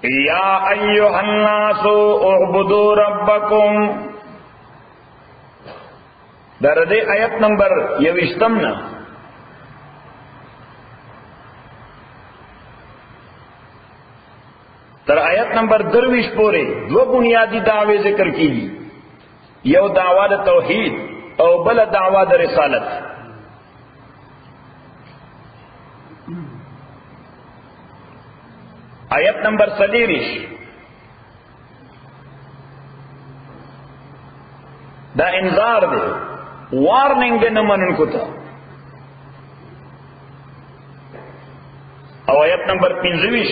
یا ایها الناس اعبدوا ربکم. در دې آیت نمبر 21 نه تر آیت نمبر 23 پورې دو بنیادی دعوی ذکر کیږي. یو دعوا د توحید او بل دعوا د رسالت. آیت نمبر 23 دا انذار دی، وارننگ دی نمانن کو تا. او آیت نمبر 25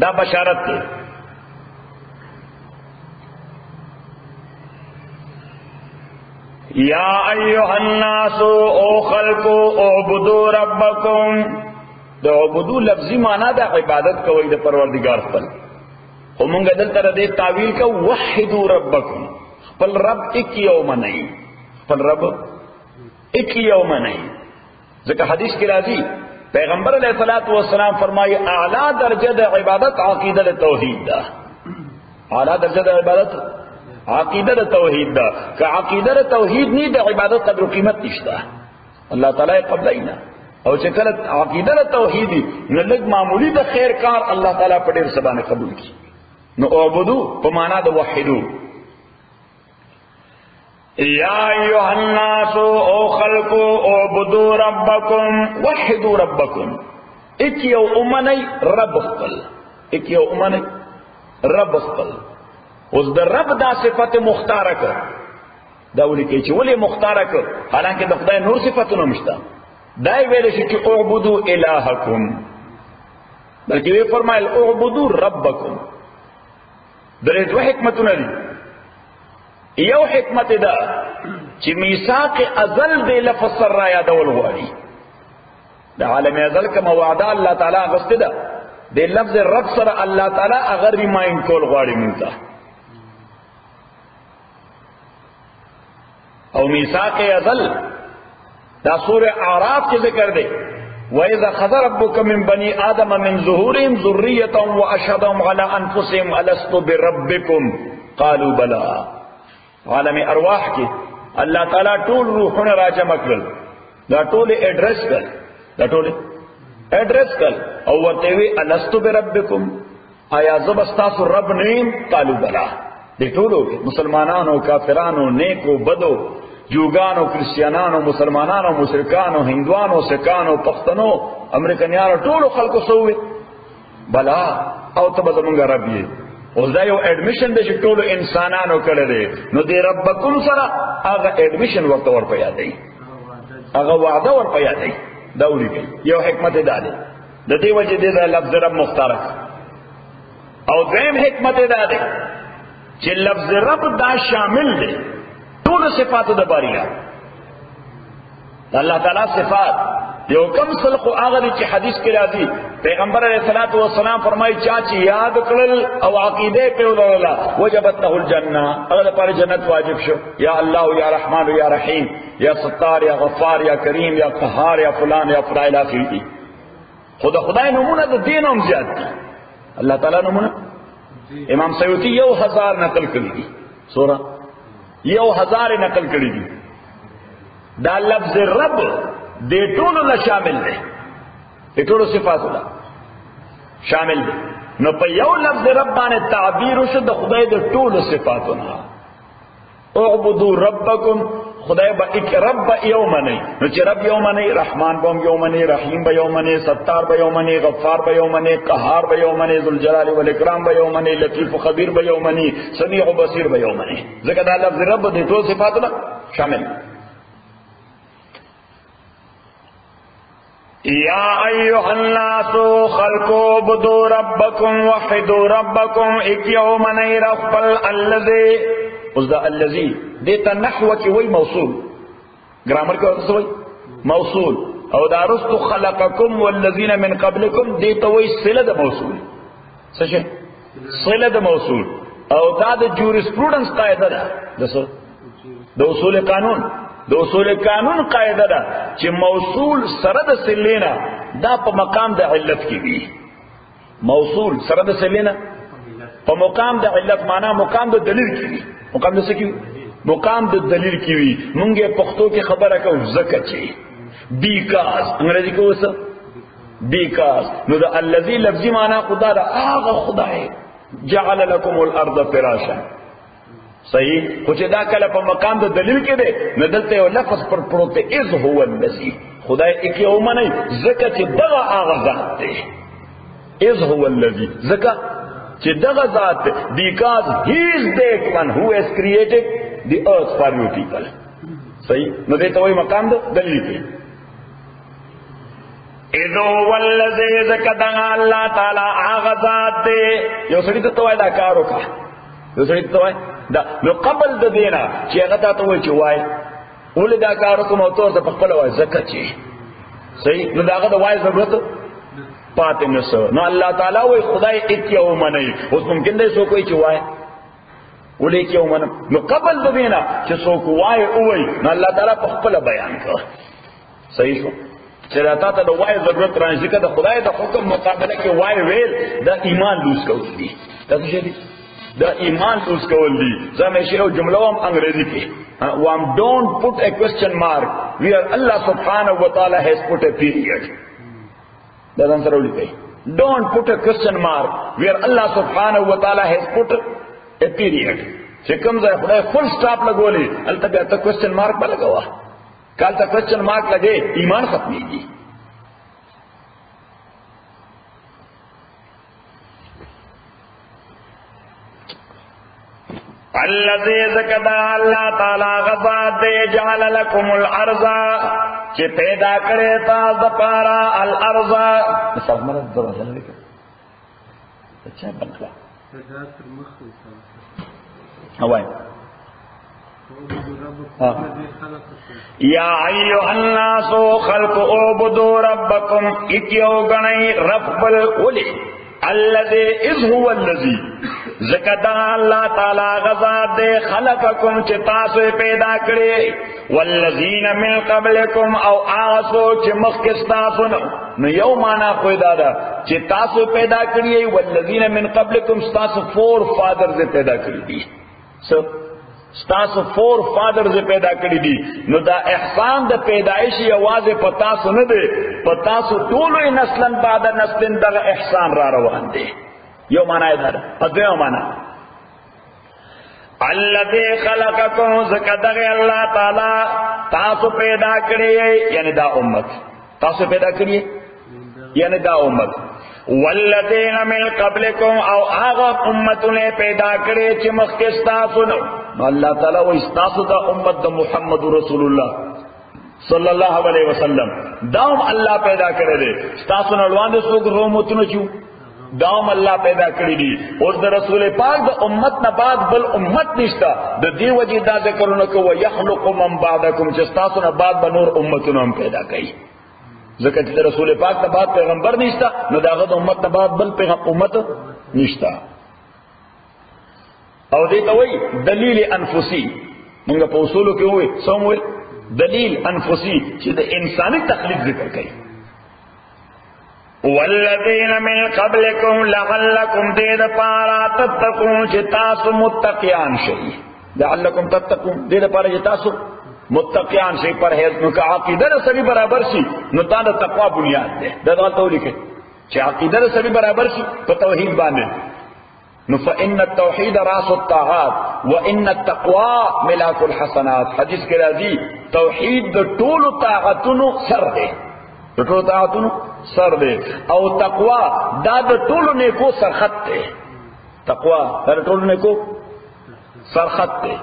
دا بشارت دی. یا ایها الناس او خلقو اعبدوا ربکم. دا عبدو لفظی معنی دا عبادت کوي د پروردگار خپل. خو مونږ دلته دې تعویل کو وحدوا ربکم، خپل رب ایک یوم نه، خپل رب ایک یوم نه. ځکه حدیث کې راځي پیغمبر علیہ الصلوۃ والسلام فرمایي اعلی درجه د عبادت عقیده توحید ده. اعلی درجه د عبادت عقیده توحید ده. که عقیده توحید نه د عبادت قدر و قیمت نشته. الله تعالی قبلینا او چې کله عقیده توحیدی نو لږ معمولی د خیر کار الله تعالی په ډیر سبانه قبول کړي. نو اعبدو په معنا د وحدو. یا ایها الناس او خلقو اعبدوا ربکم وحدوا ربکم. ایک یو امنی رب خپل، ایک یو امنی رب خپل. اوس د رب دا صفت مختاره کړ. دا ولي کې چې ولې مختاره کړ حالانکه د خدای نور صفاتونه مشته. دای ویل شي چې اعبدوا الہکم، بلکې وی فرمایل اعبدوا ربکم. درې دوه حکمتونه دي. یو حکمت ده چې میثاق ازل دی لفظ سره یادول غواړي. د عالم ازل کوم وعده الله تعالی غوښته ده د لفظ رب سره الله تعالی اگر ریمایند کول غواړي مونږ ته. او میثاق ازل دا سورہ اعراف کے ذکر دے وَإِذَا خَذَ رَبُّكَ مِن بَنِي آدَمَ مِن ظُهُورِهِمْ ذُرِّيَّتَهُمْ وَأَشْهَدَهُمْ عَلَىٰ أَنفُسِهِمْ أَلَسْتُ بِرَبِّكُمْ قَالُوا بَلَىٰ. عالم ارواح کی اللہ تعالیٰ ټول روحونه راجمع کړل، دا ټول ایڈریس کړل، دا ټول ایڈریس کړل او ورته وی أَلَسْتُ بِرَبِّكُمْ، آیا زه به ستاسو رب نه یم؟ قالوا بَلَىٰ. دې ټولو مسلمانانو، کافرانو، نیکو بدو، جوگانو، کرسچیانانو، مسلمانانو، مشرکانو، ہندوانو، سکانو، پختنو، امریکنیانو، ټولو خلکو سووي بلا او ته به زمونږ رب یې. اوس دا یو ایڈمیشن دی چې ټولو انسانانو کړی دی. نو دې ربکم سره هغه ایڈمیشن ورته ور په یادوي، هغه وعده ور په یادوي. دا ولیکئ یو حکمت دا دی. د دې وجې دی دا لفظ رب مختار. او دویم حکمت دا دی چې لفظ رب دا شامل دی ټول صفات د باریا. الله تعالی صفات یو کم خلق هغه چې حدیث کې راځي پیغمبر علیہ الصلوۃ والسلام فرمایي چا چې یاد کړل او عقیده په ولولا وجبت له الجنه، هغه پر جنت واجب شو. یا الله یا رحمان یا رحیم یا ستار یا غفار یا کریم یا قهار یا فلان یا فلان اخری. خدای نمونه د دین هم زیات دي. الله تعالی نمونه امام سیوطی 1000 نقل کړی دي، سورہ 1000 نقل کړی دي. دا لفظ رب دې ټولو له شامل دی، دې ټولو صفاتو له شامل دی. نو په یو لفظ رب باندې تعبیر وشو د خدای د ټولو صفاتو نه. اعبدوا ربکم، خدای به ایک رب یوم نه. نو چې رب یوم نه، رحمان به یوم نه، رحیم به یوم نه، ستار به یوم نه، غفار به یوم نه، قهار به یوم نه، ذوالجلال والاکرام به یوم نه، لطیف و خبیر به یوم نه، سمیع و بصیر به یوم نه. ځکه دا لفظ رب د ټولو صفاتو نه شامل. یا ایها الناس خلقوا اعبدوا ربکم وحدوا ربکم. ایک یوم نه رب الذی، اوس دا الذی دیتا نحو کی وی موصول، گرامر کی ورته وی موصول. او دا رستو خلقکم والذین من قبلکم دیتا وی صله د موصول. څه شي؟ صله د موصول. او دا د جوریسپروډنس قاعده ده، د اصول قانون، د اصول قانون قاعده ده چې موصول سره د صلینا دا په مقام د علت کې وي. موصول سره د سلینا په مقام د علت معنا مقام د دلیل کی وی مقام د څه کی مقام د دلیل کی وی مونږه پښتو کې خبره کوو زکه چی بیکاز انګریزي کې وسه بیکاز نو د الذی لفظی معنا خدا دا هغه خدای جعل لكم الارض فراشا صحیح خو چې دا کله په مقام د دلیل کې دی نو دلته یو لفظ پر پروت از هو الذی خدای یک یو منی زکه چې دغه هغه ذات دی از هو الذی زکه چې دغه ذات دی because he is that one who has created the earth for you people صحیح نو دې ته وایي مقام د دلیل کې اذو والذی زکدغه الله تعالی هغه ذات دی یو سړي ته وایي دا کار وکړه یو سړي ته وایي دا نو قبل د دینا چې هغه ته وایي چې وایي ولې دا کار کوم او ته په خپل وایي زکه چې صحیح نو داغه د وایي ضرورت پاتې نشو نو الله تعالی وایي خدای یک یو منی اوس ممکن دی سو کوئی چې وایي ولې کې ومنه نو قبل د دینا چې څوک وایي او وایي نو الله تعالی په خپل بیان کړ صحیح شو چې راته ته د وایي ضرورت راځي کده خدای د حکم مقابله کې وایي ویل دا ایمان لوس کول دي تاسو شه دي دا ایمان لوس کول دي زموږ یو جمله هم انګریزي کې don't put a question mark where Allah subhanahu wa ta'ala has put a period دا ځان سره ولیکئ don't put a question mark where Allah subhanahu wa ta'ala has put a period چې کوم ځای خدای فل سټاپ لګولې البته بیا ته کوېسچن مارک به لګوا کال ته کوېسچن مارک لګې ایمان ختمېږي الذي ذکر الله تعالی غزاد جعل لكم الارض چې پیدا کړې تاسو د پارا الارض مثال مراد دروازه لري اچھا بنکلا اوائے یا ایوہ الناس خلق اعبدوا ربکم اکیو گنئی رب بالولی الذي اذ هو الذي زکدا اللہ تعالی غزاد دے خلقکم چه تاسو پیدا کرے والذین من قبلکم او آسو چه مخکستاسو نو یو مانا کوئی دادا چه تاسو پیدا کریے والذین من قبلکم ستاسو فور فادرز پیدا کری دی ستاسو فور فادرز پیدا کری دی نو دا احسان دا پیدائشی آواز پتاسو ندے پتاسو طولوی نسلن بعد نسلن دا احسان را روان دے یو مانا ہے دادا ادویو مانا الذی خلقکم زکدغ اللہ تعالی تاسو پیدا کریے یعنی دا امت تاسو پیدا کریے یعنی دا امت والذین من قبلکم او آغا امتنے پیدا کرے چی مخکستاسو نو اللہ تعالی و استاسو دا امت دا محمد رسول اللہ صلی اللہ علیہ وسلم داوم اللہ پیدا کرے دے استاسو نلوان دے سوک رومتنو چیو داوم اللہ پیدا کری دی اور دا رسول پاک دا امت نباد بل امت نشتا دا دی وجی دا ذکرونکو و یخلق من بعدکم چستاسو نباد بنور امتنو ہم پیدا کئی ذکر چې رسول پاک ته بعد پیغمبر نشتا نو داغه امت ته بعد بل پیغمبر امت نشتا او دې ته وای دلیل انفسی موږ په اصولو کې وای سمول دلیل انفسی چې د انساني تخلیق ذکر کوي والذین من قبلکم لعلکم دید پارا تتقون چې تاسو متقیان شئ لعلکم تتقون دید پارا چې تاسو متقیان شي پرهیز نو که عقیده سره برابر شي نو دا د تقوا بنیاد ده دا ډول ته لیکي چې عقیده سره برابر شي په توحید باندې نو فإن التوحید راس الطاعات وإن التقوى ملاك الحسنات حدیث کې راځي توحید د ټول طاعتونو سر ده د ټول طاعتونو سر ده او تقوا دا د ټول نیکو سرخط ده تقوا د ټول نیکو سرخط ده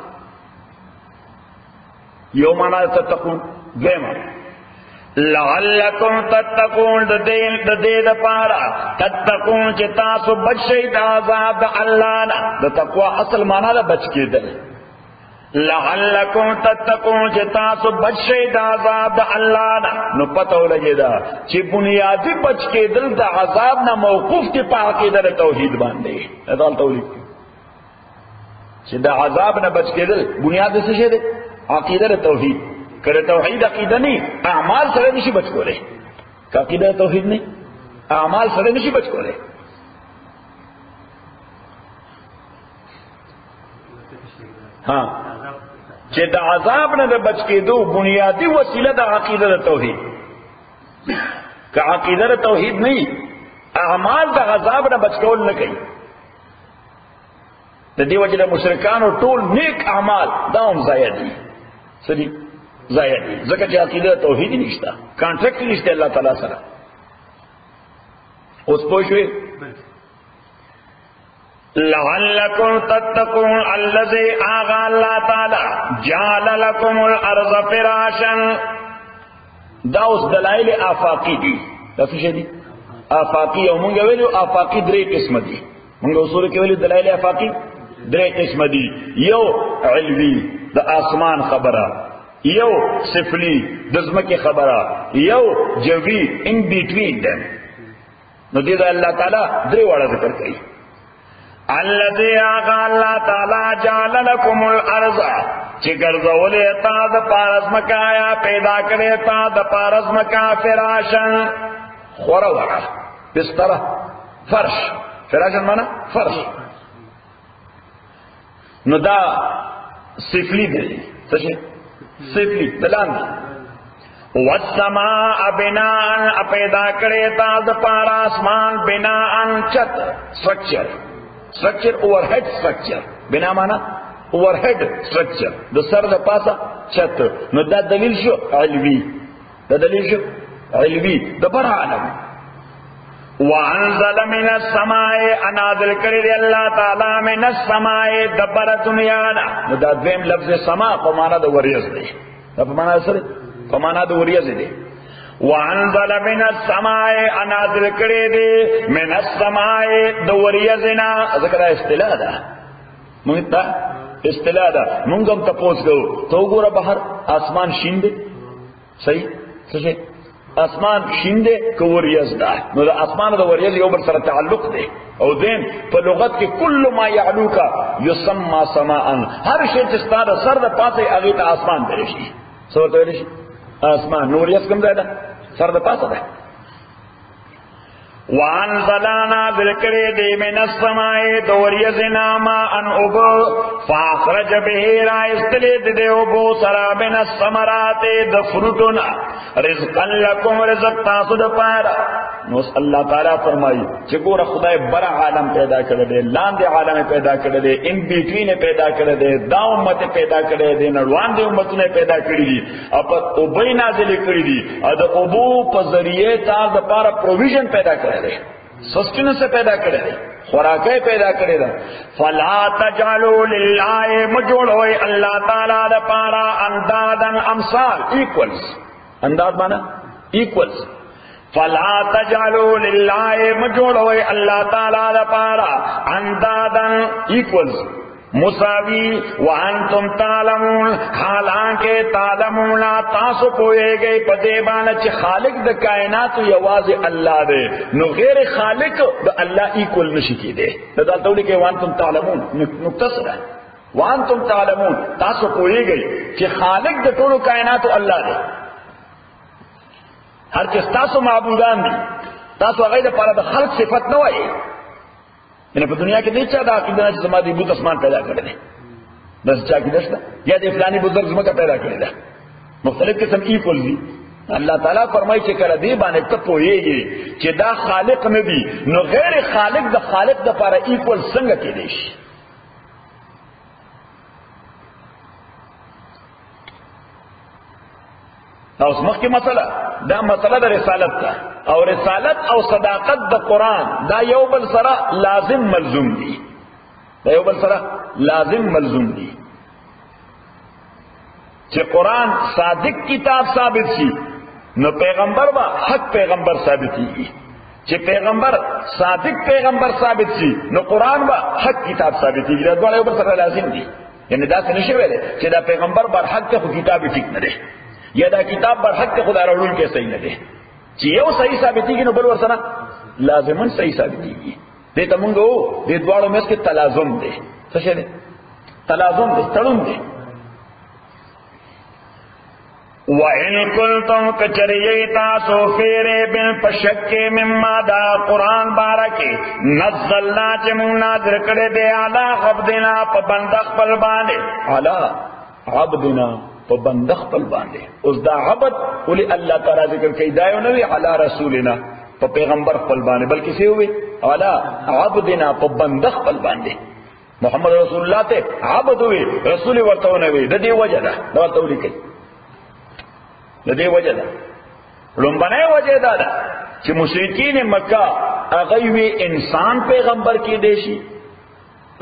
یو مانا تتقون دیما لعلکم تتقون دید پارا تتقون چه تاسو بچ شید عذاب دا اللہ نا دا تقوی اصل مانا دا بچ کے دل لعلکم تتقون چه تاسو بچ شید عذاب دا اللہ نا نو پتہ لگے دا چه بنیادی بچ کے دل دا عذاب نا موقوف کی پاکی در توحید باندے ادال توحید چه دا عذاب نا بچ کے دل بنیاد سے شے دے عقیدہ توحید کرے توحید عقیدہ نہیں اعمال سره نشي بچ کولے عقیدہ توحید نہیں اعمال سره نشي بچ کولے ها چې د عذاب نه د بچ کېدو بنیادی وسیله د عقیده د توحید. که عقیده د توحید نه اعمال د عذاب نه بچ کول نه کوي. د دې وجه د مشرکانو ټول نیک اعمال دا هم ضایع دي. سړي ضایع دي ځکه چې عقیده توحید نشته، کانټریکټ نشته الله تعالی سره. اوس پوه شئ لعلکم تتقون الذی آغا اللہ تعالی جعل لکم الارض فراشا. دا اوس دلائل آفاقی دي. تاسو شه دي آفاقی او مونږ ویلو آفاقی درې قسم دي. مونږ اصول کې ویلو دلائل آفاقی درې قسم دي. یو علوی د اسمان خبره، یو سفلی د ځمکې خبره، یو جوی ان بیټوین ده. نو دې دا الله تعالی درې واړه ذکر کوي. الذي آغا اللہ تعالی جعل لکم الارض چی گرزولی تا دا پارز مکایا پیدا کرے تا دا پارز مکا فراشن خورا ورا بستر فرش. فراشن مانا فرش. نو دا سفلی دی سشی سفلی دلان دی. والسماء بناء پیدا کرے تا دا پارا اسمان بناء چت سٹرکچر. سٹرکچر اوور ہیڈ سٹرکچر. بنا مانا اوور ہیڈ سٹرکچر د سر د پاسه چت. نو دا دلیل شو علوی. دا دلیل شو علوی د بر عالم. وانزل من السماء انازل کړی دی الله تعالی من السماء د بر دنیا نه. نو دا دویم لفظ سما په معنا د وریځ دی. دا په معنا سره په معنا د وریځ دی. وانزل من السماء انازل کړی دی من السماء د وریځنا. ذکر اصطلاح ده مونږ ته اصطلاح ده. مونږ هم تاسو کوو ته وګوره بهر اسمان شین دی. صحیح څه اسمان شین دی که وریځ ده. نو د اسمان او د وریځ یو بل سره تعلق دی. او دین په لغت کې کل ما یعلوک یسمى سماء. هر شی چې ستاسو سر د پاسه هغه ته اسمان دی شي. څه ورته ویل شي اسمان. نو وریځ کوم ځای ده؟ سر د پاسه ده. وانزلنا ذکرې دی من السماء د وریځنا ما ان اب فاخرج به را استلید دی ابو سرا من الثمرات د فروټنا رزقا لكم رزق تاسو د پاره. نو الله تعالی فرمایي چې ګوره خدای بر عالم پیدا کړی دی، لاندې عالم پیدا کړی دی، ان بیټوین پیدا کړی دی، دا امت پیدا کړی دی، نړوان دي امتونه پیدا کړی دي، اپ او بین نازل کړی دي، د ابو په ذریعے تاسو د پاره پروویژن پیدا کړی دی، سسټیننس پیدا کړی دی، خوراکه پیدا کړی دی. فلا تجعلوا لله مجعلوا الله تعالی د پاره اندادن امثال ایکوالز. انداد معنا ایکوالز. فلا تجعلوا لله مجعلوا الله تعالی د پاره اندادن ایکوالز مساوی وانتم تعلمون حالانکہ تعلمون تاسو پوئیگئی پدے بانا چی خالق دا کائنات یواز اللہ دے. نو غیر خالق دا اللہ ایکول نشی کی دے. دا تولی کہ وانتم تعلمون نکتصر ہے. وانتم تعلمون تاسو پوئیگئی چی خالق دا طول کائنات اللہ دے. ہر چیز تاسو معبودان دی. تاسو غیر پارا دا خلق صفت نوائی. یعنی په دنیا کې نه چا دا عقیده چې زما دی بوت اسمان پیدا کړی دی. بس چا کې دشته یا د فلانی بزرګ زما پیدا کړی دی. مختلف قسم ایکول دي. الله تعالی فرمایي چې کله دی باندې ته پوهیږي چې دا خالق نه دی، نو غیر خالق د خالق د لپاره ایکول څنګه کېدی شي؟ اوس مخکې مسله دا مسله د رسالت ده، او رسالت او صداقت د قرآن دا یو بل سره لازم ملزوم دي. دا یو بل سره لازم ملزوم دي. چې قرآن صادق کتاب ثابت شي نو پیغمبر با حق پیغمبر ثابتېږي. چې پیغمبر صادق پیغمبر ثابت شي نو قرآن با حق کتاب ثابتېږي. دا ډول یو بل سره لازم دي. یعنی دا څه نشي ویلې چې دا پیغمبر بر حق ته خو کتاب ټیک نه دی، یا دا کتاب بر حق ته خدای راوړل کې صحیح نه دی. چې یو صحیح ثابتېږي نو بل ورسره لازمن صحیح ثابتېږي. دې ته مونږ وو دې دواړو مېس کې تلازم دی. څه شي دی؟ تلازم دی، تړون دی. وَإِن كُنتُمْ كَچَرِيَ تاسو فِي رَيْبٍ پشک مما دا قرآن بارکی نزلنا چې موږ نازل کړی دی علی عبدنا په بنده خپل باندې علی عبدنا په بنده خپل باندې. اوس دا عبد ولي الله تعالی ذکر کوي دا نه وی علی رسولنا په پیغمبر خپل باندې بلکې څه وی علی عبدنا په بنده خپل باندې. محمد رسول الله ته عبد وی رسول ورته نه وی د دې وجه ده دا ورته ولیکي د دې وجه ده. لومبنه وجه ده چې مشرکین مکه هغه وی انسان پیغمبر کې دی شي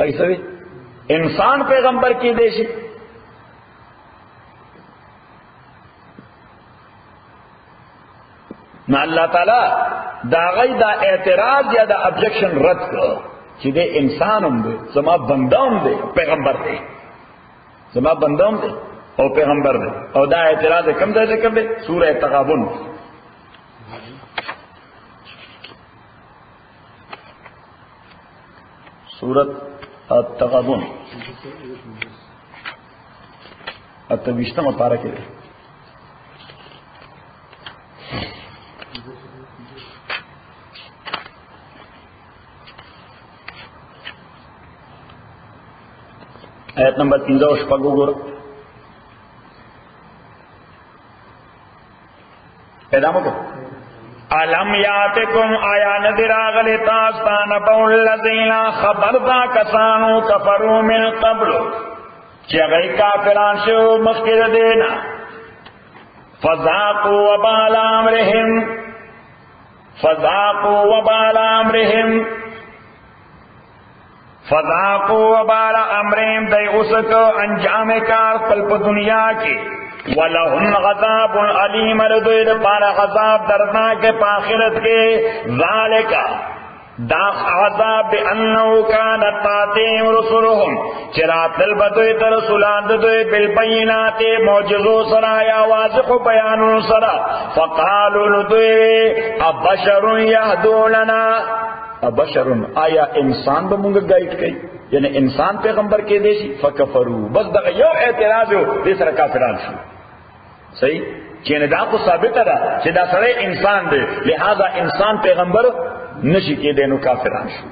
ایسا وی انسان پیغمبر کې دی شي. نو الله تعالی دا غي دا اعتراض یا دا ابجیکشن رد کړ چې د انسان هم دی زما بندام دی پیغمبر دی زما بندام دی او پیغمبر دی. او دا اعتراض کم ځای ذکر دی سورہ تغابن سورۃ التغابن 28 پارہ کې دی. آیت نمبر 15 شپږ وګورئ. پیدا مکو علم یاتکم آیا نذر آغل تاستان بول الذین خبردا کسانو کفروا من قبل چی غی کافران شو مخیر دینا فذاقوا وبال امرهم فذاقوا وبال امرهم فذاقوا وبال امرهم دی اسک انجام کار پلپ دنیا کی وَلَهُمْ غَذَابٌ عَلِيمٌ لَدُوِدْ پار غذاب دردناک پا آخرت کے ذالکا دا عذاب بِأَنَّهُ كَانَتْ تَأْتِيهِمْ رُسُلُهُمْ چرات البدوی رسولان دوی بالبینات معجزو سرا یا واضح بیان سرا فقالوا لدوی ابشر یهدو لنا ابشر آیا انسان بمونگا گائیڈ کئی یعنی انسان پیغمبر کے دیشی فکفرو بس دغه یو اعتراض ہو دې سره کافران شو. صحیح چې دا کو ثابت ده چې دا سره انسان دی لہذا انسان پیغمبر نشي کېدای نو کافران شو.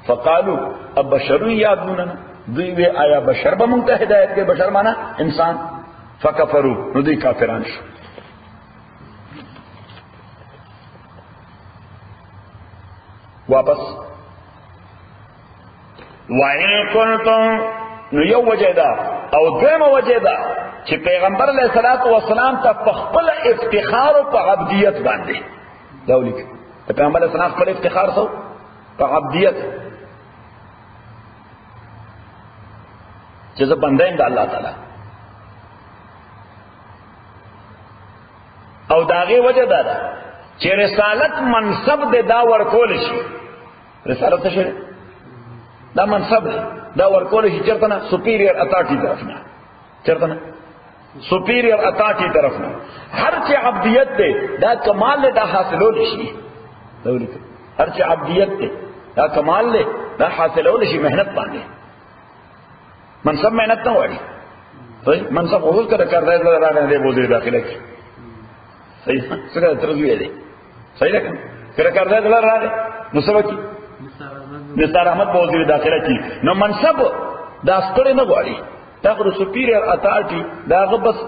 فقالو ابشر یادوننا دوی وی آیا بشر به مونږ ته هدایت کې بشر معنا انسان فکفرو نو دوی کافران شو. واپس وَإِن كُنتُمْ نو یو وجه دا او دویمه وجه دا چې پیغمبر علیہ الصلوۃ والسلام ته خپل افتخار او په عبدیت باندې دا ولیک پیغمبر علیہ السلام خپل افتخار سو په عبدیت چې زه بنده یم د الله تعالی او داغه وجه دا چې رسالت منصب د دا ورکول شي رسالت څه دا منصب دا ورکول شي چرته نه سپیریئر اتھارٹی طرف نه چرته نه سپیریئر اتھارٹی طرف نه هر چې عبدیت ده دا کمال له دا حاصلول شي دا ولیک هر چې عبدیت ده دا کمال له دا حاصلول شي مهنت باندې منصب مهنت نه وایي صحیح منصب حضور کړه کړه دا راغلی دی وزیر داخله کې صحیح څنګه ترځوي دی صحیح ده کړه کړه دا راغلی نو سبا کی نثار احمد وزیر داخله کی نو منصب دا ستړي نه غواړي دا خو سپیریئر اتھارٹی دا بس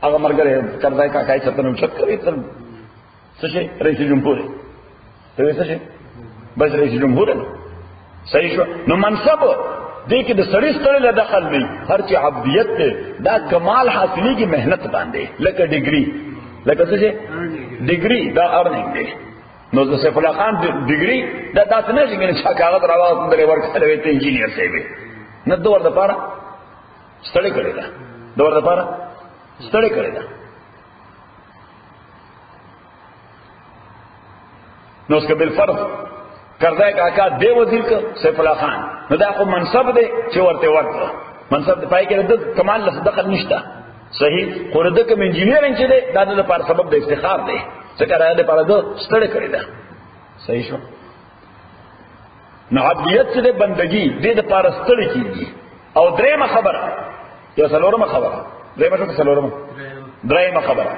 هغه مرګره کړه کا کای څه نو چک کوي تر څه شي رئیس جمهور ته څه شي بس رئیس جمهور صحیح شو نو منصب دې کې د سړي ستړي له دخل نه هر چې عبدیت ته دا کمال حاصلې کی مهنت باندې لکه ډیګري لکه څه شي ډیګري دا ارننګ دی نو د سیف الله خان ډیګري دا تاسو نه څنګه چې کاغذ راوځي درې ورکړې ته انجینیر دی نه دوه د پاره ستړي کړی دا دوه د پاره ستړي کړی دا نو اس کے بالفرض کردہ کاکا دے وزیر کا سیف اللہ خان نو دا خو منصب دے چې ورته ورته منصب پای کې د کمال له دخل نشته صحیح خو د کوم انجینیرینګ چې دی دا د لپاره سبب د افتخار دی څنګه راځي د لپاره د ستړي کړی دا صحیح شو نو عبدیت چې د بندگی د لپاره ستړي کیږي او درېمه خبره یا څلورمه خبره درېمه څه څلورمه درېمه خبره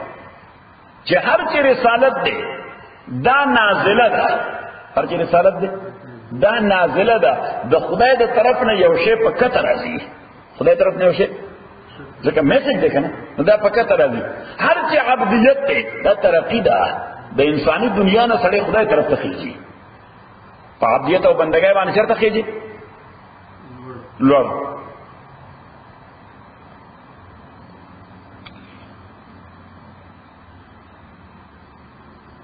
چې هر چې رسالت دی دا نازله ده، هر چې رسالت دی دا نازله ده، د خدای د طرف نه یو شی په کته راځي، خدای طرف نه یو شی ځکه میسج دی کنه، دا په کته راځي. هر چې عبدیت دی دا ترقی ده، د انساني دنیا نه سړی خدای طرف ته خېږي. په عبدیت او بندګۍ باندې چرته خېږي؟ لوړ.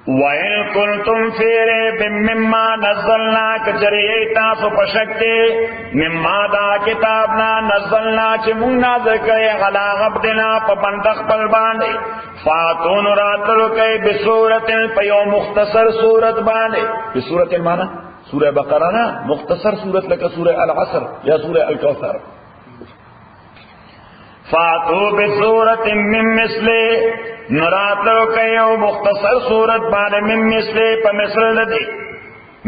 وَإِن كُنتُمْ فِي رَيْبٍ مِّمَّا نَزَّلْنَا كَجَرِيَ تاسو پشکتے مما دا کتابنا نزلنا چې مونږ نازل کړی علی عبدنا په بنده خپل باندې فاتون راتلو کوي بصورت په یو مختصر صورت باندې. بصورت معنا سورہ بقرہ نه مختصر صورت لکه سورہ العصر یا سورہ الکوثر. فاتو بصورت من مثله نراتلو کئیو مختصر صورت باندې من مثله په مثل لدی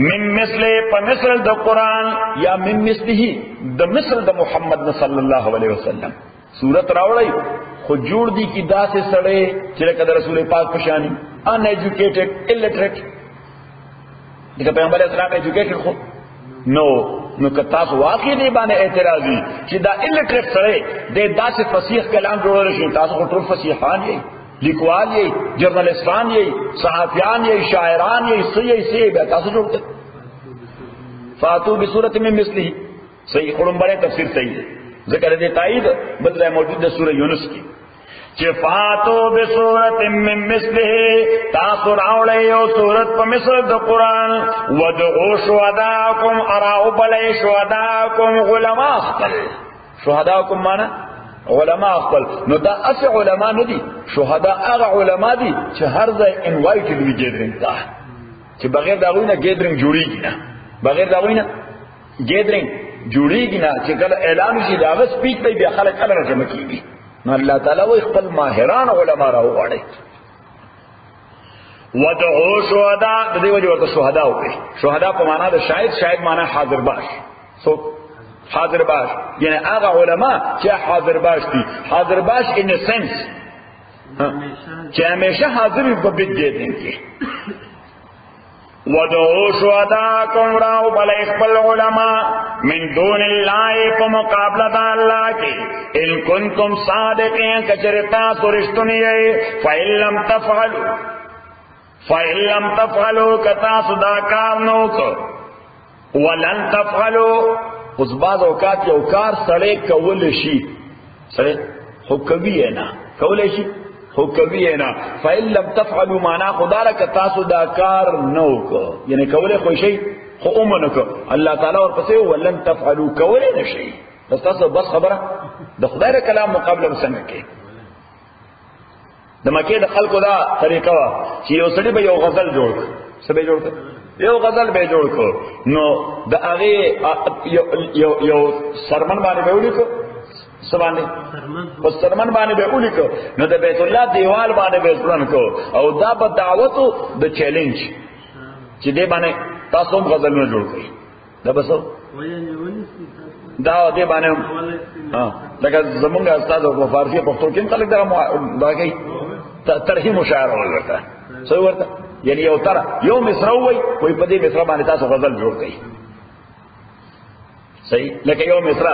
من مثله په مثل د قرآن یا من مثله د مثل د محمد صلی الله علیه وسلم صورت راوړی خو جوړ دی کی داسې سړی چې لکه د رسول پاک په شانی ان ایجوکیټډ الټریټ دغه پیغمبر اسلام ایجوکیټډ خو نو که تاسو واقعي دی باندې اعتراضي چې دا الټریټ سره د داسې فصیح کلام جوړول شي، تاسو ټول فصیحان یې، لیکوال یې، جرنالستان یې، صحافیان یې، شاعران یې، سی به تاسو جوړ کړئ. فاتو بصورت من مثله صحیح خړم بڑے تفسیر صحیح ہے، ذکر دې تایید بدله موجود د سورہ یونس کی چې فاتو بصورت من مثله تاسو راولې یو صورت په مثل د قرآن ودعوا شهداءکم اراو بلې شهداءکم علماء خپل شهداءکم معنا علماء خپل نو دا اس علماء نه دي شهدا هغه علماء دي چې هر ځای انوایټډ وي ګیدرینګ ته چې بغیر دا غوینه ګیدرینګ جوړیږي نه بغیر دا غوینه ګیدرینګ جوړیږي نه چې کله اعلان شي دا غو سپیک دی بیا خلک کله راځم کیږي نو الله تعالی وي خپل ماهران علماء راوړي ودعو شهدا د دې وجه ورته شهدا وي شهدا په معنا د شاهد شاهد معنا حاضر باش سو حاضر باش یعنی هغه علماء چې حاضر باش دي حاضر باش ان سنس چې همیشه حاضر وي په بیت کې ودعو شهداکم راو بل اخبر علماء من دون اللہ په مقابلہ دا اللہ کی ان کنتم صادقین کچرتا سرشتنی فإن لم تفعلوا کتا صداکار نوکو ولن تفعلوا اس بعض اوقات یو کار سڑے کول شي سڑے خو کبھی ہے نا کول شي خو کبھی ہے نا فإن لم تفعلوا معنا خدا را کتا صداکار نوکو یعنی کول خو شي خو اومنکو الله تعالی ورپسې ولن تفعلوا کول نشي بس تاسو بس خبره د خدای ر کلام مقابله وسنه کې د مکه د خلکو دا طریقه وا چې یو سړي به یو غزل جوړ سبه جوړ یو غزل به جوړ کو نو د هغه یو سرمن باندې به ولیکو سبانه په سرمن باندې به ولیکو نو د بیت الله دیوال باندې به ځلن کو او دا په دعوتو د چیلنج چې دې باندې تاسو هم غزلونه جوړ کړئ دا بسو دا دې باندې ها لکه زمونږ استاد په فارسی پښتو کې خلک دا کوي ترحیم مشاعره ورته څو ورته یعنی یو تر یو مصر وای په دې مصر باندې تاسو غزل جوړ کړئ صحیح لکه یو مصر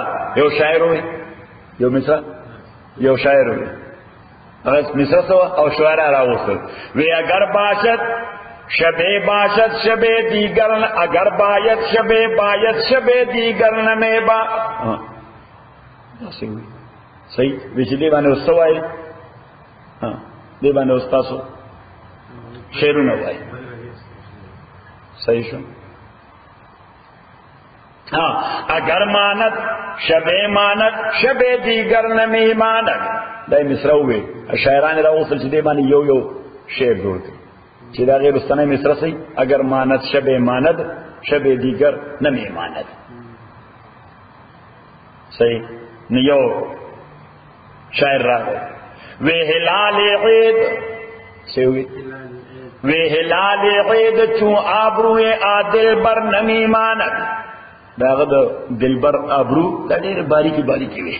یو شاعر وای یو مصر یو شاعر وای هغه مصر سو او شاعر راوستل وی اگر باشد شبه باشد شبه دیگر اگر باید شبه شبه دیگر نمی با صحیح ویچی دی باندې استوای دی باندې استاسو شعرونه وای صحیح شو اگر ماند شبه دیگر نمی ماند دای مصروی شاعران راوصل چې دی باندې یو شعر جوړ کړي چې دا غیر استنه مصر سي اگر ماند شبه دیگر نمی ماند صحیح نیو شاعر راغی وی هلال عید سوی وی هلال عید چون آبرو آدل بر نمی ماند داغه د دلبر ابرو د ډېر باریکی وي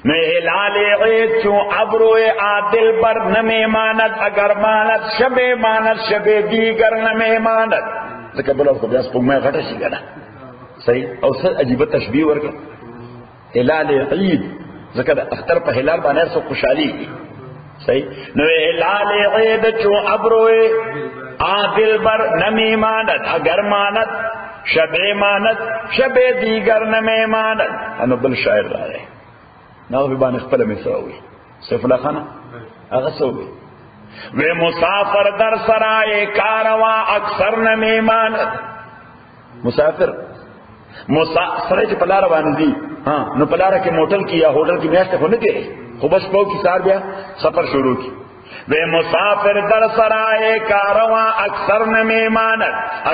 نو ہلال عید چون ابرو عادل بر نمی ماند اگر ماند شب ماند شب دیگر نمی ماند ذکر بلا اس کو بیاس پو میں غٹا شی گنا صحیح او سر عجیب تشبیح ورکا ہلال عید ذکر اختر پا ہلال بانے سو خوشحالی کی صحیح نو ہلال عید چون ابرو عادل بر نمی ماند اگر ماند شب ماند شب دیگر نمی ماند انو بل شاعر را رہے ناغ بان اخپل میں سراوی سیف اللہ خانہ اغسوی وی مسافر در سرائے کارواں اکثر نمی ماند مسافر سرائی چی پلارا باندی ہاں نو پلارا کے موٹل کی یا ہوٹل کی میاشتے خو نکے خو بس پاو کی سار بیا سفر شروع کی وی مسافر در سرائے کارواں اکثر نمی ماند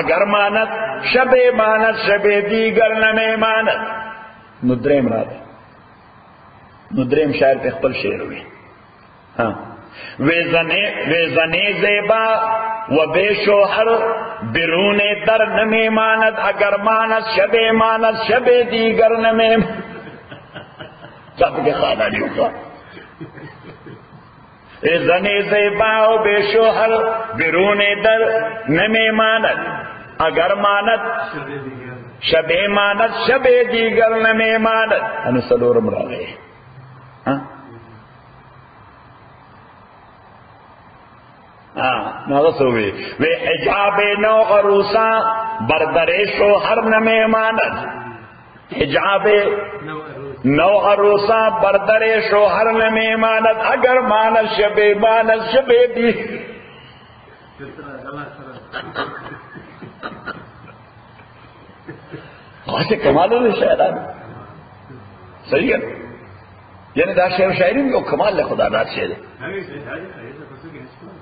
اگر ماند شب ماند شب دیگر نمی ماند ندریم را دے ندریم شاعر پہ اخپل شعر ہوئی ہاں وی زنے زیبا و بے شوہر برون در نمی ماند اگر ماند شب دیگر نمی سب کے خاندانی ہوگا زنے زیبا و بے شوہر برون در نمی ماند اگر ماند شب ماند شب دیگر نمی ماند انو سلورم را گئے نغسوی وی حجاب نو عروسا بردر شوہر نمی ماند حجاب نو عروسا بردر شوہر نمی ماند اگر ماند شب دی واسے کمال ہوئے شاعران صحیح ہے یعنی دا شعر شاعری میں کمال لے خدا داد شعر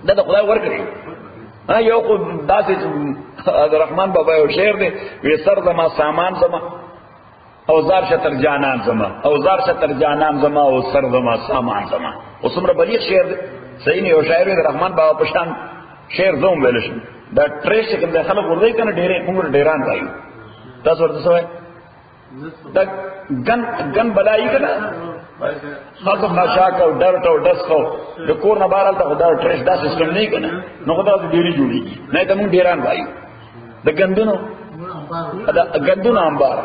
دا خدا ورکڑی یو خود دا سے رحمان بابا یو شعر دے وی سر زما سامان زما اوزار شتر جانان زما اوزار شتر جانان زما او سر زما سامان زما او سمرا بلیغ شعر دے صحیح نہیں یو شاعر دے رحمان بابا پشان شعر زوم ویلشن دا ٹریس شکل دے خلق وردائی کنا عمر ڈیران رائیو دا سورت سو ہے دا گن بلائی کنا خاصم ناشاک او ڈرٹ او ڈس کو جو کور نبارال تا خدا ٹریس دا سسٹم نہیں کنا نو خدا دا دیری جوڑی گی نہیں تا مون ڈیران رائیو دا گندونو انبار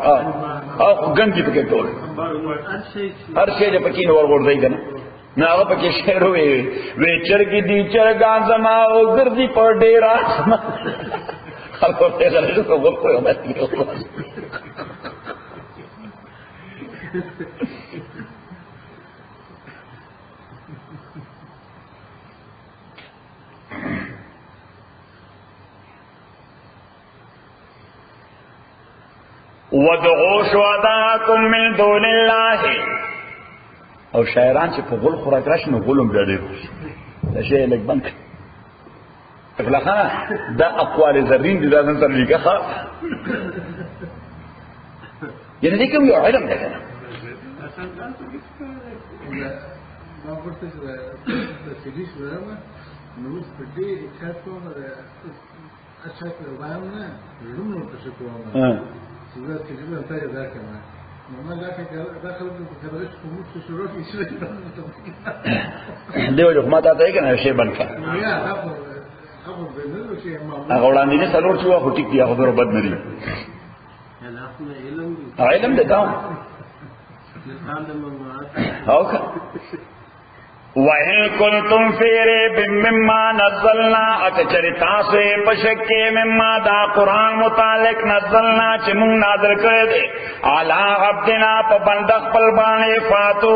گن کی پکے ٹول ہر شئی جا پکین وردائی کنا نا آگا پکی شعر ہوئے وی چرگی دی چرگان زما او گردی پر ڈیران زما خلقوں سے غلط کو غلط کوئی ہوتا ہے وَدْعُوا شُهَدَاءَكُم مِّن دُونِ اللَّهِ او شاعران چې په غل خوراک راشي نو غلم ډېر دا شی لګ بند افلاخانه دا اقوال زرین دي دا نن تر لیکه یعنی دې کوم یو علم دی کنه ما ورته د سیریز ورما نو په دې چاتو اچھا پروګرام نه لومو څه کوم څنګه چې موږ ته دا کوم نو ما دا خلک په خبرې کوم څه شروع کیږي دیو جو ما ته ته کنه شی بنک یا هغه وړاندې نه څلور شو خو ټیک دی هغه ډېر بد نه دی علم ده دا اوکه وَإِن كُنتُمْ فِي رَيْبٍ مِّمَّا نَزَّلْنَا اَكَچَرِتَا سے پشکے مما دا قرآن متعلق نزلنا چمون نازل کرے عَلَىٰ عَبْدِنَا پا بندق پلبانے فاتو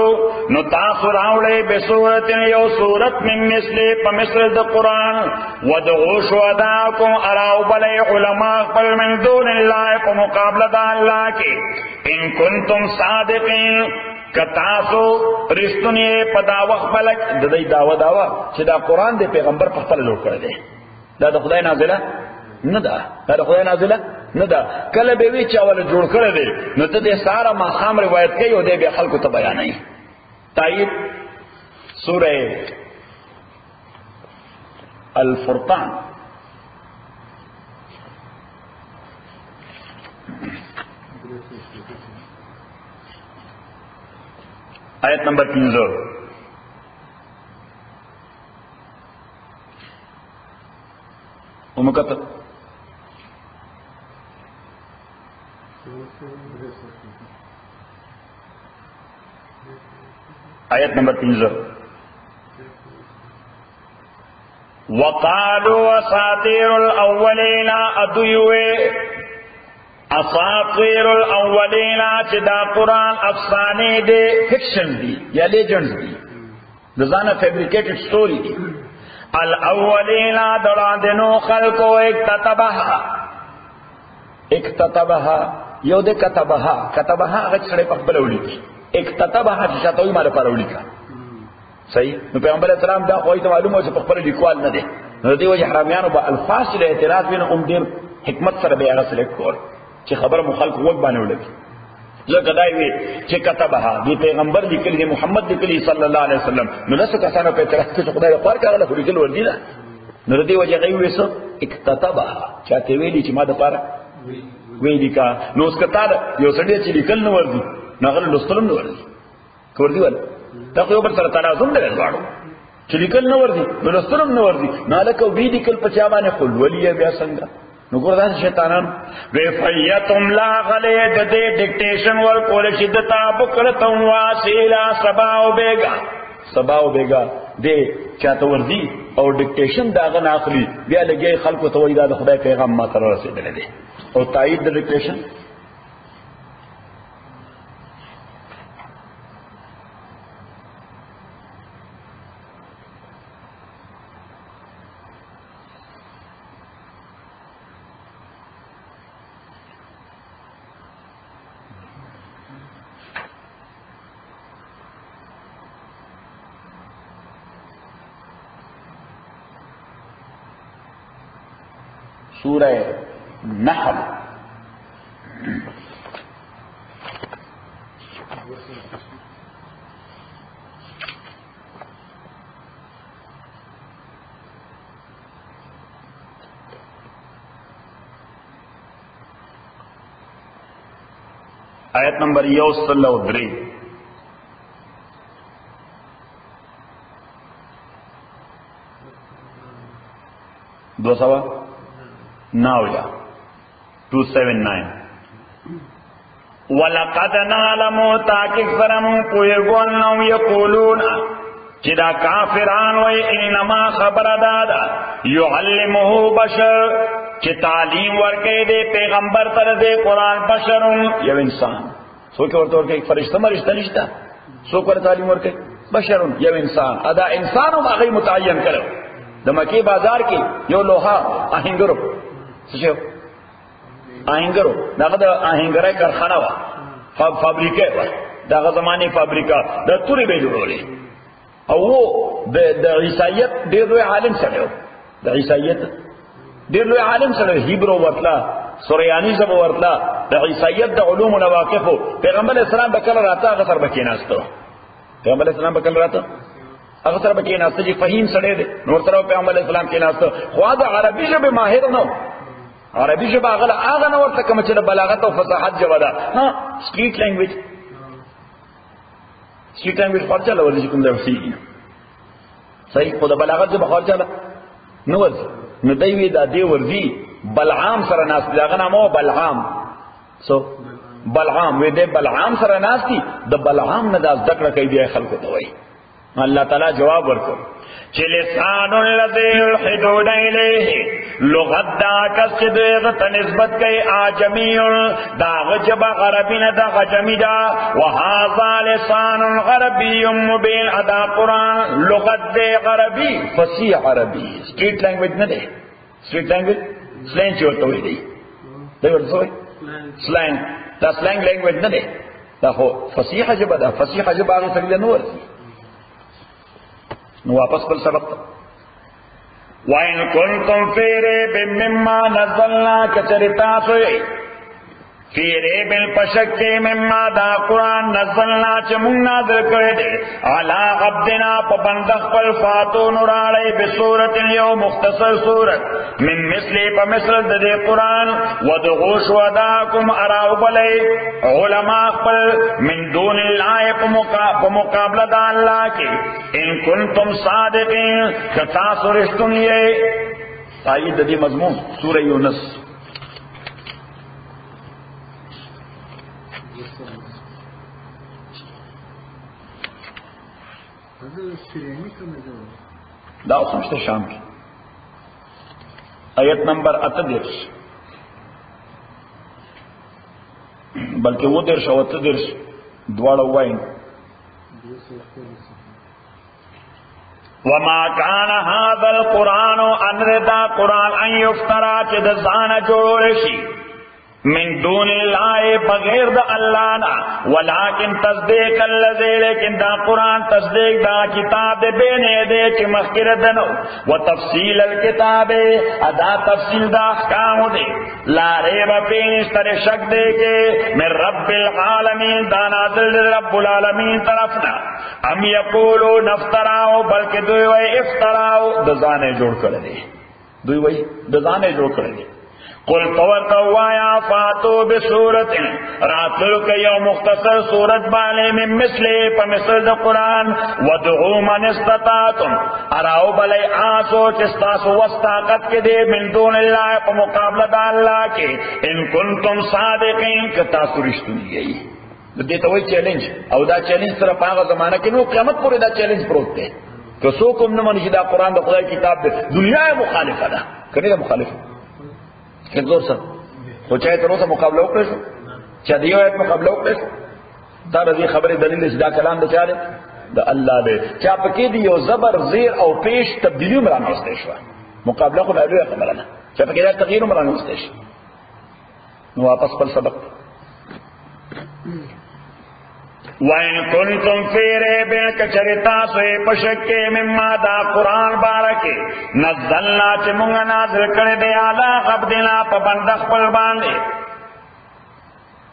نتاثر آوڑے بسورت یو سورت من مثل پا مثل دا قرآن وَدْعُوا شُهَدَاءَكُمْ اراو بلے علماء پل من دون اللہ پا مقابلہ دا اللہ کی ان کنتم صادقین کتاسو رشتونی پا دعوق بلک دائی دعوه چه دا قرآن دے پیغمبر پختل لوگ کرده دا خدای نازله ندا دا خدای نازله ندا کله بیوی چاول جوڑ کرده نو تا دے سارا ماخام روایت کئی و دے بے خلقو تا بیانائی تائید سورہ الفرقان آیت نمبر 15 ومکتب آیت نمبر 15 وقالوا اساطير الاولين ادويوه اساطير الاولين چې دا قرآن افسانه دي فکشن دي یا لیجنڈز دي دزانه فیبریکیټډ سٹوری دي الاولین دراندنو خلقو اکتتبها یو دے کتبها اگر چھڑے پک بلولی کی اکتتبها چې شاتوی مال پرولی کا صحیح نو پیغمبر اسلام دا کوئی ته معلومه چې خپل لیکوال نه دي نو دی وجه حرامیانو په الفاظ له اعتراض بین ډیر حکمت سره بیا غسل کول چې خبر مخالف وګ باندې ولګي زکه دای وی چې کتبها دی پیغمبر لیکلی دی محمد لیکلی صلی الله علیه وسلم نو لسه کسانو په اعتراض کې خدای خبر کاغله خو لیکل ور دي نو دی وجه غي وسو اکتتبها چاته ویلی چې ما د پاره ویلی کا نو اس کتاب یو سړی چې لیکل نو ور دي نغل لستلم نو ور دي کور دی ول دا خو بر سره تلازم دی غواړو چې لیکل نو ور دي نو لستلم نو ور دي نه لکه وی لیکل په چا باندې خپل ولی بیا څنګه نو ګوردا شیطانان وفیتم لا غلی د دې ډیکټیشن ور کول شدتا بکرتم واسیلا سباو بیگا دې چاته ور دي او ډیکټیشن داغه ناخلی بیا لګي خلکو ته وای دا د خدای پیغام ما تر رسیدل دي او تایید د ډیکټیشن سورہ نحل آیت نمبر 103 دو سوا ناویا 279 وَلَقَدْ نَعْلَمُ تَحْقِيق سرم قُوِرْغُوَنَّهُمْ يَقُولُونَ چدا کافران وی انما خبر دادا يُعَلِّمُهُ بشر چی تعلیم ورکے دے پیغمبر تر دے قرآن بشرون یو انسان سوکے ورطور کہ ایک فرشتہ مرشتہ نشتا سوک ور تعلیم ورکے بشرون یو انسان ادا انسانوں آغی متعین کرو دمکی بازار کی یو لوہا آہنگرو سچو آہنگرو داغا دا آہنگرائی کارخانہ وا فابریکے وا داغا زمانی فابریکہ دا توری بے جوڑو لی او وہ دا عیسائیت دیر دوی عالم سڑیو دا عیسائیت دیر دوی عالم سڑیو ہیبرو ورطلا سوریانی زب ورطلا دا عیسائیت دا علوم و نواقفو پیغمبر اسلام بکل راتا اغسر بکیناستو پیغمبر اسلام بکل راتا اغسر بکیناستو جی فہیم سڑے دے نورتراو پیغمبر اسلام کیناستو خواہ دا عربی جب ماہر نو عربی جب آغلا آغا نور تکم چل بلاغت و فصاحت جب دا ہاں سٹریٹ لینگویج خورچا لورزی جکم در سیگی صحیح خود بلاغت جب خورچا نورزی ندیوی دا دی ورزی بلعام سرناس داغا نامو بلعام سو بلعام وی دے بلعام سرناس تی دا بلعام نداز دکڑا کئی دیا خلقو دوائی اللہ تعالی جواب ورکو چلسان اللذی الحدود الیہ لغت دا کس دویغت نسبت کئی آجمی دا غجب غربی دا غجمی دا وحازا لسان غربی مبین ادا قرآن لغت دے غربی فصیح عربی سٹریٹ لینگویج ندے سٹریٹ لینگویج سلینگ چورتوئی دی دی ورسوئی سلینگ دا سلینگ لینگویج ندے دا خو فصیح جب دا فصیح جب آگے سکتے نور سی نو واپس بل سبق تا وَإِن كُنْتُمْ فِي رَيْبٍ مِّمَّا نَزَّلْنَا كَچَرِتَا سوئی فی ریب پشکے مما دا قرآن نزلنا چمون نازل کرے دے علا عبدنا پا بندخ پل فاتو نرالے بسورت یو مختصر سورت من مثلی پا مثل دے قرآن ودغوش وداکم اراو بلے علماء پل من دون اللہ پا مقابلہ دا اللہ کی ان کنتم صادقین کتا سرشتن یہ آئید دی مضمون سورہ یونس دا سمجھتے شام کی آیت نمبر 38 بلکہ وہ 38 دواړه وایي وما كان هذا القرآن ان ردا قرآن ان يفترى چې د ځانه جوړ شي من دون اللہ بغیر دا اللہ نا ولیکن تصدیق الذی لیکن دا قرآن تصدیق دا کتاب دے بینے دے چی مخیر دنو و تفصیل الکتاب ادا تفصیل دا احکام دے لا ریب پینستر شک دے کے من رب العالمین دا نازل دے رب العالمین طرفنا ام یقولو نفتراو بلکہ دوی وی افتراو دزانے جوڑ کردے دوی وی دزانے جوڑ کردے قل توتوایا فاتو بسورت راتلو که یو مختصر سورت بالے من مثلی پا مثل دا قرآن ودعو من استطاعتم اراو بلے آسو چستاسو وستاقت کے دے من دون اللہ پا مقابلہ دا اللہ کے ان کنتم صادقین کتاسو رشتونی گئی دیتا وہی چیلنج او دا چیلنج صرف آغا زمانہ کے نو قیامت پورے دا چیلنج پروت دے کہ سوکم نمانشی دا قرآن دا خدای کتاب دے دنیا مخالفہ دا کنی دا مخالفہ ایک زور سر تو چاہے تروں سے مقابلہ اکڑے شو چاہے دیو ایت مقابلہ اکڑے شو دا رضی خبر دلیل اس دا کلام دا چاہے دا اللہ دے چاہ پکی دیو زبر زیر او پیش تبدیلیو مرانا ہوستے شو مقابلہ کو لائلو یا خبرانا چاہ پکی دا تغییرو مرانا ہوستے شو نو واپس پل سبق وَإِن كُنتُمْ فِي رَيْبٍ كَچَرِتَا سوئے پشکے مما دا قرآن بارکے نزلنا چمونگا نازل کردے دے علا عبدنا پا بندخ پل باندے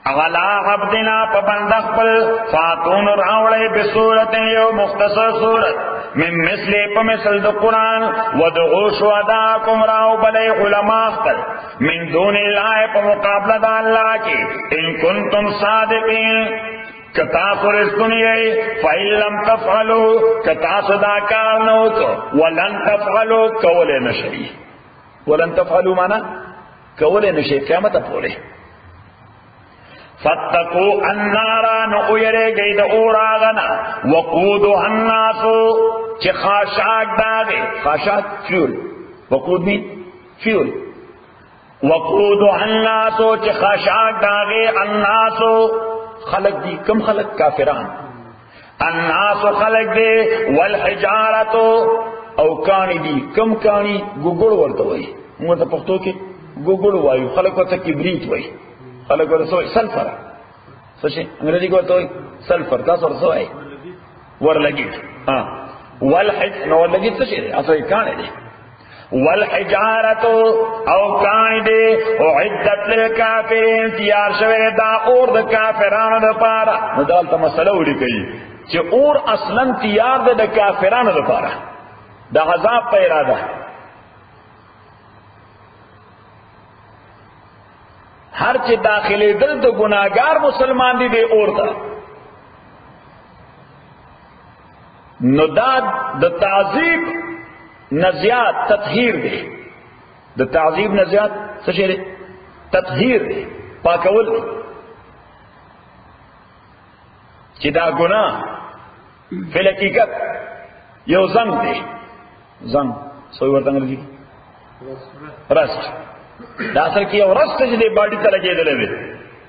علا عبدنا پا بندخ پل فاتون راوڑے بسورت یو مختصر سورت من مثلی پا مثل دا قرآن ودعو شہداکم راو بلے علماء اختر من دون اللہ پا مقابلہ دا اللہ کی ان کنتم صادقین کتاسو رسکنیئی فَإِن لَمْ تَفْعَلُوا کتاسو دا کارنو کو وَلَن تَفْعَلُوا کولے نشئی وَلَن تَفْعَلُوا مانا کولے نشئی قیامت پورے فَاتَّقُوا النَّارَ نُعُيَرے گئی دا اوراغنا وَقُودُهَا النَّاسُ چی خاشاک داغے خاشاک فیول وقود مین فیول وَقُودُهَا النَّاسُ چی خاشاک داغے النَّاسُ خلق دی کم خلق کافران الناس خلق دے والحجارت او کانی دی کم کانی گوگڑ ورطا ہوئی موتا پختو کے گوگڑ وائی خلق ورطا کبریت وائی خلق ورطا سوئی سلفر سوچے انگریزی کو ورطا ہوئی سلفر تاس ورطا ہوئی ورلگیت ورلگیت سوچے دے اصلا کانے دے والحجارت او کانی دے اعدت للکافرین تیار شوئے دا اور دا کافران دا پارا ندالتا مسئلہ اوڑی کئی چی اور اصلا تیار دے دا کافران دا پارا دا غذاب پا ارادہ ہر چی داخلی دل دا گناہگار مسلمان دی دے اور دا نداد دا تعذیب نزیاد تطہیر دے دا تعذیب نزیاد سشیرے تطہیر دے پاکول دے چی دا گناہ فی الحقیقت یو زنگ دے زنگ سوئی ورطا انگریزی رست دا اصل کی یو رست جدے باڑی تا لگے دلے دے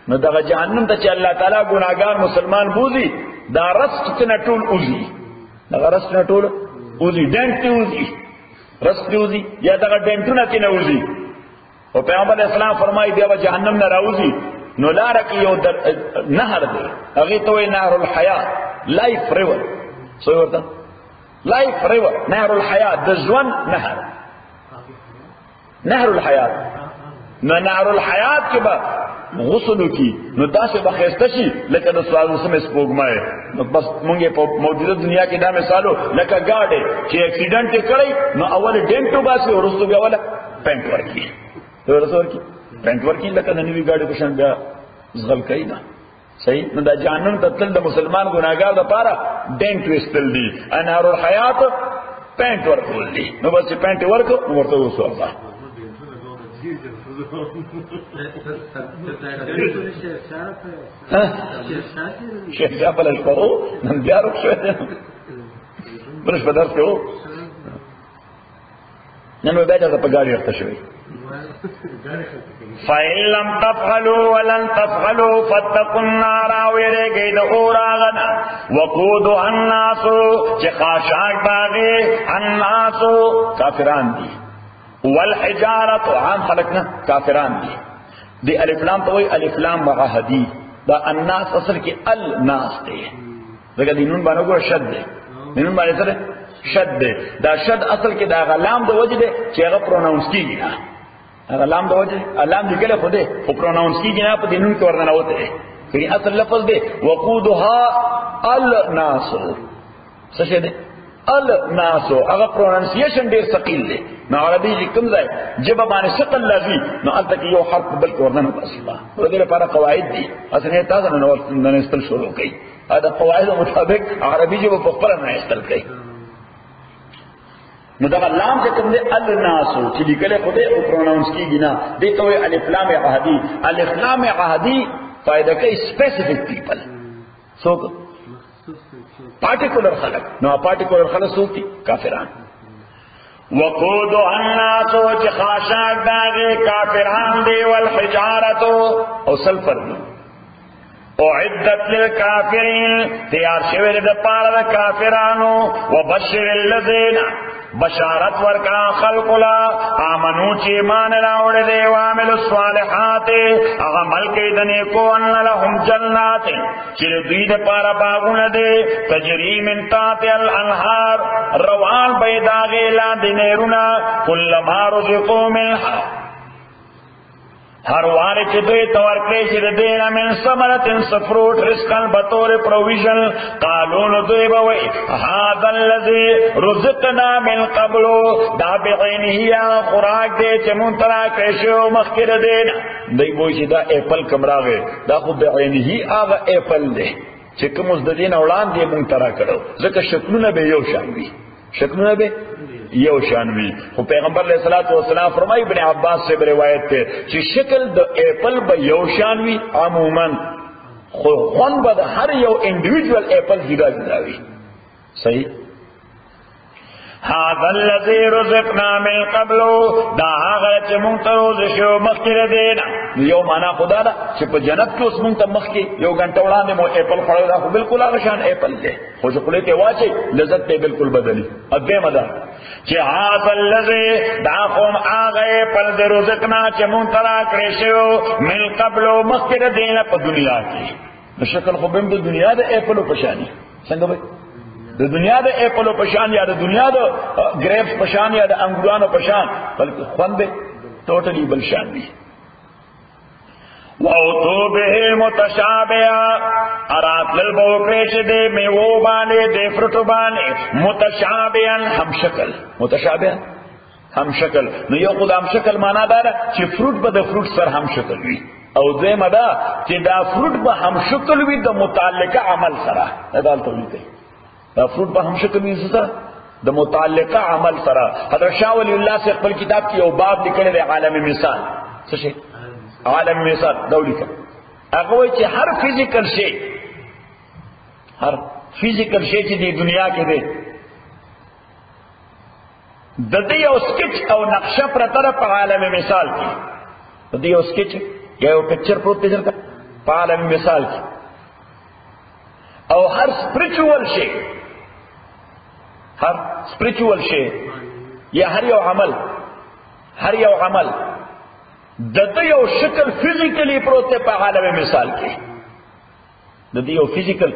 نو دا جہنم تا چی اللہ تعالیٰ گناہگار مسلمان بوزی دا رست تنا ٹول اوزی دا رست تنا ٹول اوزی ڈینٹ تی اوزی رست تی اوزی یا دا ڈینٹونا تی نوزی اور پیغمبر علیہ السلام فرمائی دیا با جہنم نا راوزی نو لارکی یو نهر دے اغیتوی نهر الحیات لائف ریور سوئی ورطا لائف ریور نهر الحیات دزون نهر الحیات نو نهر الحیات کے با غسل کی نو داسې بخیسته شي لکه د څوارلسمې سپوږمۍ. نو بس مونږ په موجوده دنیا کې دا مثالو لکه ګاډی چې اکسیډنټ یې کړی نو اول ډینټ وباسي وروسته بیا ولا پینټ ورکړي پینټ ورکړي لکه د نوي ګاډي په شان بیا زغل کوي نه. صحیح. نو دا جهنم ته تل د مسلمان ګناهګار لپاره ډینټ وستل دي، انار الحیات پینټ ورکول دي. نو بس پینټ ورکو ورته وسو الله شیخ صاحب له شپو نن بیا راځي برش په درس کې وو نن به دا په ګاډي راځي شوی. فَإِن لَّمْ تَفْعَلُوا وَلَن تَفْعَلُوا فَاتَّقُوا النَّارَ وَيَرَيْگَئِ دَوْرَاغَنَا وَقُودُهَا النَّاسُ چې خاشاک باغې الناس کافران دي والحجارة عام خلقنا کافران دي. دی الف لام ته وایي الف لام مغهدی دا الناس اصل کې الناس دی دغه دینون باندې ګور شد دی دینون باندې سره شد دی دا شد اصل کې دا غلام د وجه دی چې هغه پروناونس کیږي نه هغه لام د وجه علام دی کله خو دی خو پروناونس کیږي نه په دینون کې ورننه وته دی کړي اصل لفظ دی وقودها الناس څه شه دی الناس هغه پرونانسیشن ډیر ثقيل دی. نو عربي کوم ځای جبه باندې ثقل لازم نو البته یو حرف بل ورننه بس الله په دې لپاره قواعد دي اسنه تاسو نه استل شروع کړي دا قواعد مطابق عربي جبه په خپل نه استل کړي. نو دا لام چې کوم دی الناس چې لیکل خو دې او پروناونس کیږي نه دې ته وایي الف لام عهدی. الف لام عهدی فائدہ کوي سپیسیفک پیپل سو پارٹیکولر خلق نو پارٹیکولر خلق سوتی کافران. وقود الناس چې خاشاک داغه کافران دی والحجارت او سلفر دی اعدت للکافرین تیار شوی د پاره د کافرانو وبشر الذین بشارت ورکا خلق لا آمنو چې ایمان راوړل دي او عمل الصالحات هغه عمل کوي د نیکو ان لهم جنات چې دوی د پاره باغونه دي تجری من تحت الانهار روان بيداغه لاندې نهرونه کلما رزقوا منها ہر وارے چې دوی تور کړی چې د دینه من ثمرتن سفروت رزقن بطور پروویژن قالون دوی بوي هذا الذي رزقنا من قبل دا بعینه یا خوراک دې چې مونږ ترا کړی شو مخکې د دینه دوی وایي چې دا اپل کمراغه دا خو بعینه هغه اپل دی چې کوم د دینه وړاندې مونږ ترا کړو ځکه شکلونه به یو شان وي شکلونه به یو شان وی. خو پیغمبر علیہ الصلوۃ والسلام فرمایي ابن عباس سے روایت ته چې شکل د اپل به یو شان وی عموما خو خون به هر یو انډیویډوال اپل جدا جدا وی. صحیح. هذا الذي رزقنا من قبل دا هغه چې مونږ ته روز شو مخکې دینا یو معنا خدا دا چې په جنت کې اوس مونږ ته مخکې یو غنټه وړاندې مو اپل خړل دا خو بالکل هغه شان اپل دی خو چې خپل ته واچي لذت ته بالکل بدلی اګه مدا چې هذا الذي دا قوم هغه اپل د رزقنا چې مونږ ته راکړې شو من قبل مخکې دینا په دنیا کې نو شکل خو بهم د دنیا د اپل په شانی څنګه به د دنیا د اپلو پشان یا د دنیا د گریپس پشان یا د انګورانو پشان بلکې خوند ټوټلی بل شان دي. وَأُتُوا بِهِ مُتَشَابِهًا ارات للبوکریش دے میوو بانے دے فرٹو بانے متشابهًا ہم شکل متشابهًا ہم شکل نو یو خود ہم شکل مانا دارا چی فروٹ با دا فروٹ سر ہم شکل وی او دویم دا چی دا فروٹ با ہم شکل وی دا متعلقہ عمل سرا ندال تولی کئی دا فروٹ با ہم شکل وی سرا دا متعلقہ عمل سرا. حضرت شاہ ولی اللہ سے اقبل کتاب کی او باب لکھنے دے عالم مثال سشے عالم مثال دولی کا اگوئی چی ہر فیزیکل شے چی دی دنیا کے دے ددی او سکچ او نقشہ پر طرف عالم مثال کی ددی او سکچ یا او پکچر پروت دیجر کا عالم مثال کی او ہر سپریچول شے یا ہر یو عمل ددی او شکل فیزیکلی پروت پا عالم مثال کی ددی او فیزیکل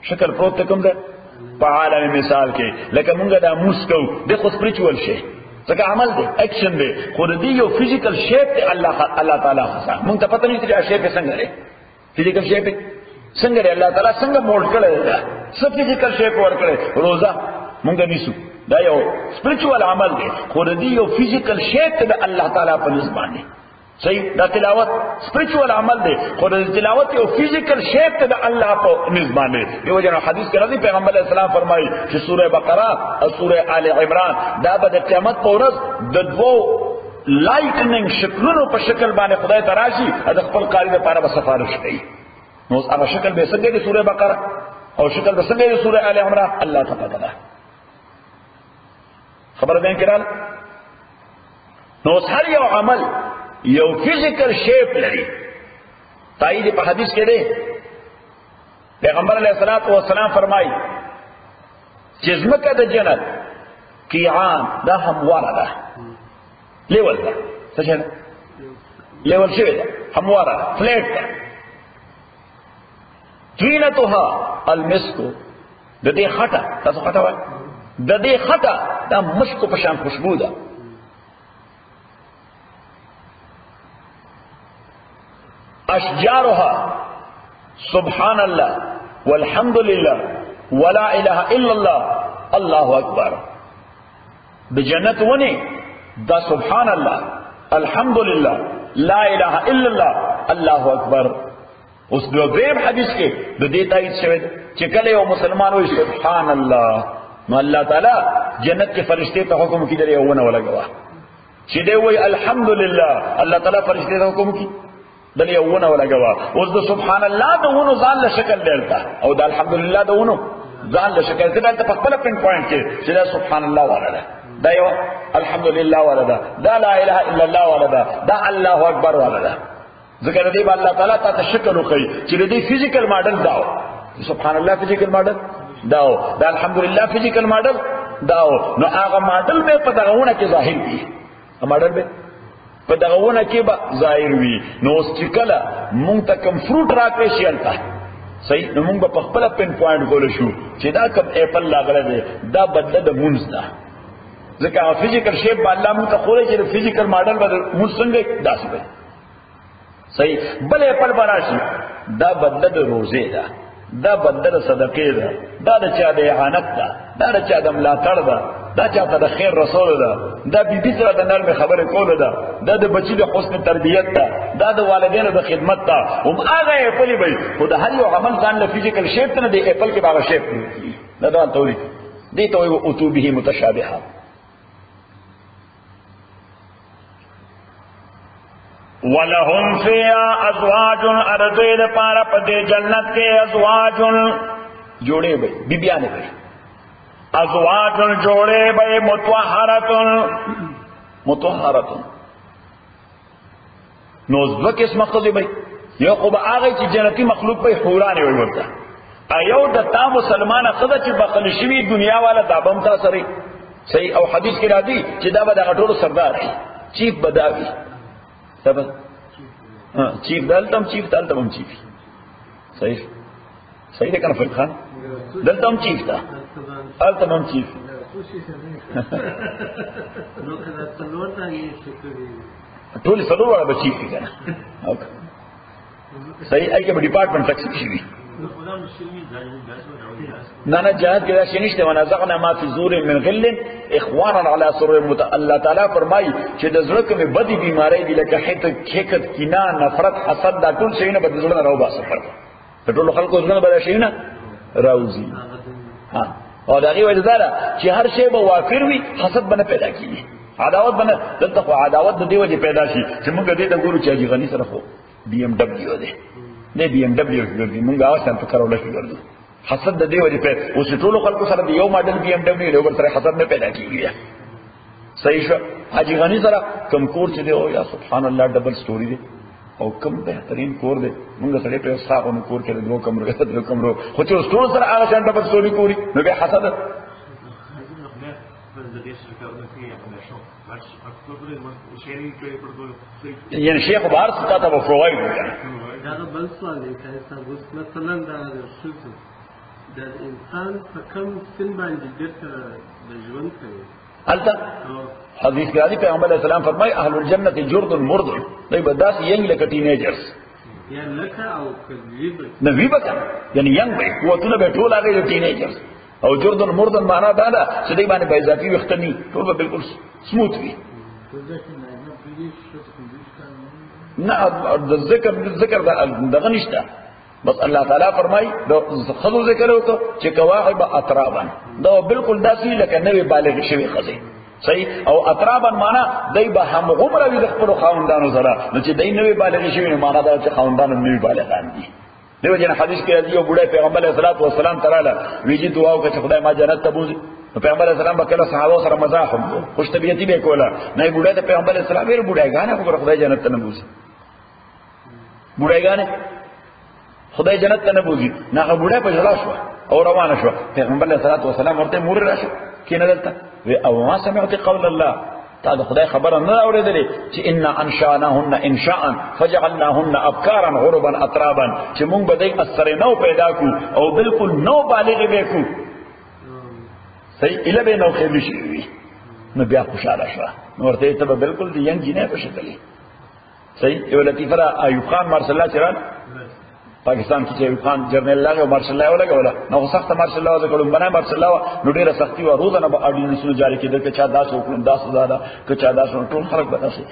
شکل پروت کم دے پا عالم مثال کے لیکن منگا دا موس کو دیکھو سپریچول شے ځکه عمل دی اکشن دی خو د دې یو فزیکل شیپ ته الله تعالی خاصه مونږ ته پته نشته چې شیپ څنګه دی فزیکل شیپ څنګه دی الله تعالی څنګه موډ کړی دی څه فزیکل شیپ ورکړي روزه مونږ نیسو دا یو سپریچوال عمل دی خو د دې یو فزیکل شیپ ته الله تعالی په نسبت باندې صحیح دا تلاوت سپریچوال عمل دی خو د تلاوت یو فزیکل شیپ ته د الله په نسبت باندې یو جن حدیث کې راځي پیغمبر علیه السلام فرمایي چې سوره بقره او سوره آل عمران دا به د قیامت په ورځ د دوو لایټنینګ شکلونو په شکل باندې خدای ته راشي د خپل قاری لپاره به سفارش کوي نو هغه شکل به څنګه د سوره بقره او شکل به څنګه د سوره آل عمران الله تعالی خبر ده کړه نو هر یو عمل یو فزیکل شیپ لري تایید په حدیث کې ده پیغمبر علیه الصلاۃ والسلام فرمایي چې زمکه د جنت قیعان دا همواره ده لیول ده څه شي لیول شوی ده همواره ده فلیټ ده طینتها المسک د دې خټه تاسو خټه وایي د دې خټه دا مشک په شان خوشبو ده اشجارها سبحان الله والحمد لله ولا اله الا الله الله اکبر بجنت ونی دا سبحان الله الحمد لله لا اله الا الله الله اکبر اوس د غیب حدیث کې د دې تایید شوی چې کله یو مسلمان وي سبحان الله نو الله تعالی جنت کې فرشتي ته حکم کړي دی ونه ولګوا چې دی وای الحمد لله الله تعالی فرشتي ته حکم کړي دل یوونه ولګوا اوس د سبحان الله د ونو ځان له شکل درته او د الحمد لله د ونو ځان له شکل څخه ته په خپل پین پوینټ کې چې دا سبحان الله ورده دا یو الحمد لله ورده دا لا اله الا الله ورده دا الله اکبر ورده ذکر دې په الله تعالی ته شکل وکي چې دې فزیکل ماډل داو سبحان الله فزیکل ماډل داو دا الحمد لله فزیکل ماډل داو نو هغه ماډل به په دغه ونه کې ظاهر وي ماډل به په دغه ونه کې به ظاهر وي نو استقلا مونږ ته کوم فروټ راکړي شي الته صحیح نو مونږ په خپل پین پوینټ کول شو چې دا کوم اپل لاغله دی دا بدله د مونږ ده ځکه فزیکل شیپ باندې مونږ ته خوري چې فزیکل ماډل به مونږ څنګه داسې وي صحیح بل اپل براشي دا بدله د روزه ده دا بدله د صدقې ده دا د چا د اعانت ده دا د چا د ملاتړ ده دا چاته د خیر رسول ده دا بیبي سره د نرم خبرې کول ده دا د بچی د حسن تربیت ده دا د والدینو د خدمت ده هم هغه اپل وي خو د هر یو عمل ځان له فزیکل شیپ نه د اپل کې باغ شیپ نه دا توري دي ته وي او تو به متشابهه ولهم فيها ازواج ارض پارا پدے جنت کے ازواج جوڑے بھائی بیبیانے بھائی ازواج جوڑے بھائی متطہرۃ نو زو قسم خدای بھائی یو خو به هغه چې جنتی مخلوق په حورانه وي ورته ایو د تا مسلمان خدای چې بخل شوی دنیا والا دابم تا سره صحیح او حدیث کې راځي چې دا به د غټولو سردار دی چیف بداوی تبا چیف دلتم چیف دلتم چیف صحیح صحیح ده کنه فرق خان دلتم چیف تا دلتم چیف ټول سلو وړه به چیف کنه صحیح ایګه په ډپارټمنټ تقسیم شي نه جهاد کې راشي نشته ونازعنا ما فی زور من غل اخوانا علی سرور الله تعالی فرمایي چې د زړه کې بدی بیماری دي لکه حقد کینه نفرت حسد دا ټول شي نه بدل نه راو باسه فرق ټول خلکو ځنه بل شي نه راوځي ها او دا غي وجه دا چې هر شی به وافر وي حسد بنه پیدا کیږي عداوت بنه دلته خو عداوت د دې وجه پیدا شي چې موږ دې د ګورو چې غنی سره خو BMW ده نه BMW ګرځي موږ اوسه په کارول شي ګرځي حسد د دې وجه په اوس ټول خلکو سره یو ماډل BMW له ور سره حسد نه پیدا کیږي صحیح شو حاجی غنی سره کم کور چې دی او یا سبحان الله ډبل سٹوری دی او کم بهترین کور دی موږ سره په صاحبونو کور کې دوه کمرو کې کمرو خو چې ټول سره هغه څنګه ډبل سٹوری کوي نو به حسد یعنی شیخ بار ستا ته پرووایډ وکړي دا بل سوال دی چې تاسو مثلا دا د انسان په کوم سن باندې د ژوند کوي التا حدیث کې راځي پیغمبر علیہ السلام فرمایي اهل الجنه جرد مرد دوی بداس ینګ لکه ټینیجرز یا لکه او کلیب نوی بکا یعنی ینګ به قوتونه به ټول هغه ټینیجرز او جرد مرد معنا دا ده چې دوی باندې به اضافي وختنی ټول به بالکل سموث وي نه د ذکر دغه نشته بس الله تعالی فرمای د خذو ذکر وکړه چې کواعب اطرابا دا بالکل داسې لکه نوې بالغ شوی خزه صحیح او اطرابا معنا دای به هم عمر وي د خپل خاوندانو سره نو چې دای نوې بالغ شوی نو معنا دا چې خاوندانو نوې بالغان دي دیو جن حدیث کې یو بډای پیغمبر علیه الصلاۃ والسلام تعالی ویجی دعا وکړه چې خدای ما جنت ته بوزي نو پیغمبر علیه السلام وکړه صحابه سره مزاح هم خوش طبیعتی به کوله نه بډای ته پیغمبر علیه السلام ویل بډایګانه وګوره خدای جنت ته نه بوزي بډایګانه خدای جنت ته نه بوزي نه بډای په جلا شو او روانه شو پیغمبر علیه الصلاۃ والسلام ورته مور راشه کینه دلته او ما سمعت قول الله تا د خدای خبره نه اورېدلې چې ان انشانهن انشاء فجعلناهن ابکارا غربا اطرابا چې مونږ به دای اثر نو پیدا کو او بالکل نو بالغ به کو صحیح اله به نو خېل شي نو بیا خوشاله شو نو ورته ته بالکل دی ینګ جنې په شکل صحیح یو لطیفه ایوب خان مارشل الله چران پاکستان کې ایوب خان جنرال الله او مارشل الله ولا نو سخت مارشل الله وکړو بنا مارشل الله نو ډیره سختي و روزانه به اډینسونو جاری کېدل چې چا 10 وکړو 10,000 که چا 10 ټول خلک به تاسو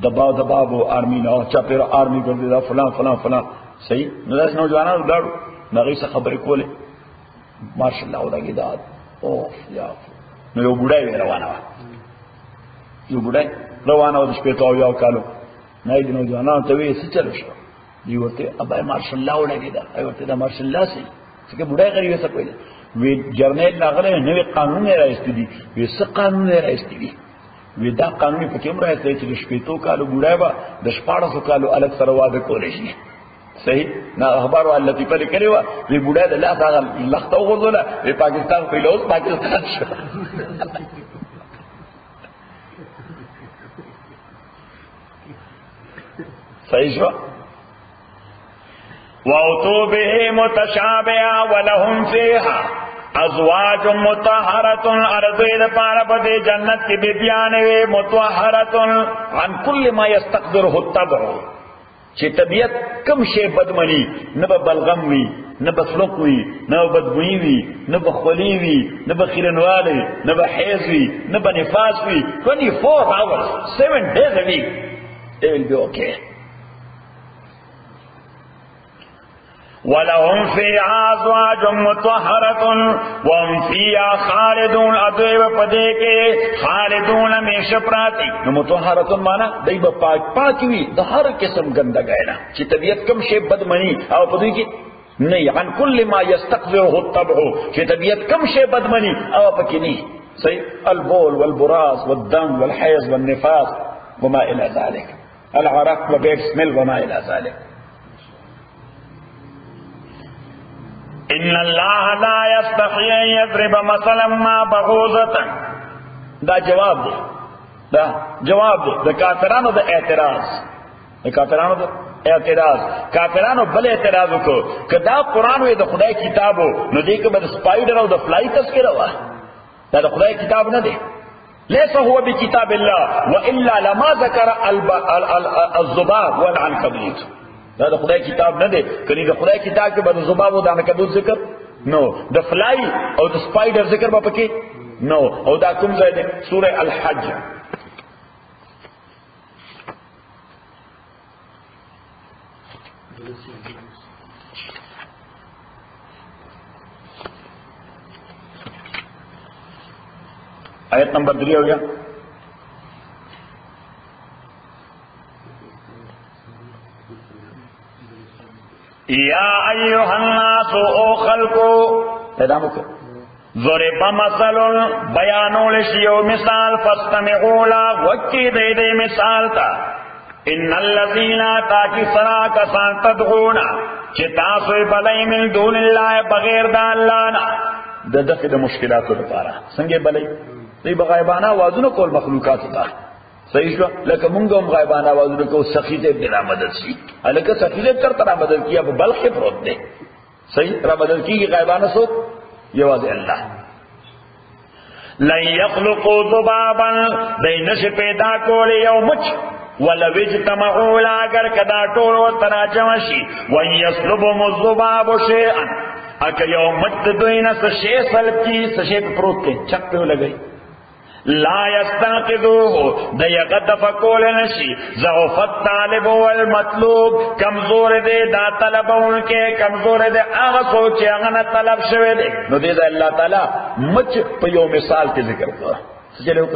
دباو آرمی نه چا پیر آرمی ګرځي دا فلان صحیح نو داس نوجوانانو لاړو هغه څه خبرې کولې مارشل الله وداګی دا او یا نو یو بډای روانه و د شپې ته یو کالو نه دي نوجوانانو ته وی څه چلو شو دی ورته ابا مارشل الله ولګی دا ورته دا مارشل الله سي چې بډای غریب څه کوي وی جرنیل لاغله نوې قانون راځي دي وی څه قانون راځي دي وی دا قانون په کوم راځي چې شپېتو کالو بډای با د 1400 کالو الګ سره واده کولې شي صحیح نا اخبار والتي په لیکلو وی بډای د الله تعالی لخته وغورځوله وی پاکستان په لوز پاکستان شو صحیح شو وَأُتُوا بِهِ مُتَشَابِهًا وَلَهُمْ فِيهَا أَزْوَاجٌ مُطَهَّرَةٌ أَرْضُ پار بده جنت کی بیبیان وی مطهرة عن كل ما يستقدره الطبع چې طبیعت کم شی بدمنی نه به بلغم وی نه به سلوک وی نه به بدبوئی وی نه به خلی وی نه به خیرنواله نه به حیض وی نه به نفاس وی 24 hours 7 days a week they will be okay وَلَهُمْ فِيهَا أَزْوَاجٌ مُطَهَّرَةٌ وَهُمْ فِيهَا خَالِدُونَ ادوی پدې کې خالدون همیشه پراتی نو مطهرة معنا دای په پاک وي د هر قسم ګندګۍ نه چې طبیعت کم شی بدمنی او پدې کې نه عن كل ما يستقذره الطبع چې طبیعت کم شی بدمنی او پکې نه صحیح البول والبراز والدم والحيض والنفاس وما الى ذلك العرق وبيد سمل وما الى ذلك ان الله لا يستحي ان يضرب مثلا ما بعوضه دا جواب دی د کافرانو د اعتراض کافرانو بل اعتراض وکړو کدا قران وې د خدای کتابو نو دې کې به سپایډر او د فلای تذکرہ وا دا د خدای کتاب نه دی ليس هو بكتاب الله والا لما ذكر الذباب والعنكبوت دا د خدای کتاب نه دی کله د خدای کتاب کې به د ذباب او د عنکبوت ذکر نو د فلای او د سپایډر ذکر به پکې نو او دا کوم ځای دی سوره الحج آیت نمبر 3 ہو گیا یا ایوہ الناس او خلقو پیدامو کر ضرب مثل بیانو لشیو مثال فاستمعولا وکی دے دے مثال تا ان الذین تاکی سراک سان تدغونا چتاسوی بلائی من دون اللہ بغیر دا اللہ نا دا دفع دا مشکلاتو دپارا سنگے بلائی دی بغایبانا وازونو کول مخلوقاتو دا صحیح شو لکه مونږ هم غایبانه وازونه کو سخیته بلا مدد شي الکه سخیته تر تر مدد کیه په بلخ پروت دی صحیح را مدد کیږي غایبانه سو یوازې الله لن یخلقوا ذبابا دی نش پیدا کولی یو مچ ولو اجتمعوا لا اگر کدا ټول ورته راجمع شي وان یسلبهم الذباب شیئا اگر یو مچ دوی نه څه شی سلب کی څه شی پروت دی چک په لګي لا يستنقذوه د یقد فقول نشي ضعف الطالب والمطلوب کمزور دی دا طلبون کې کمزور دی هغه سوچ هغه نه طلب شوی دی نو دې الله تعالی مچ په یو مثال کې ذکر کړو څه چلو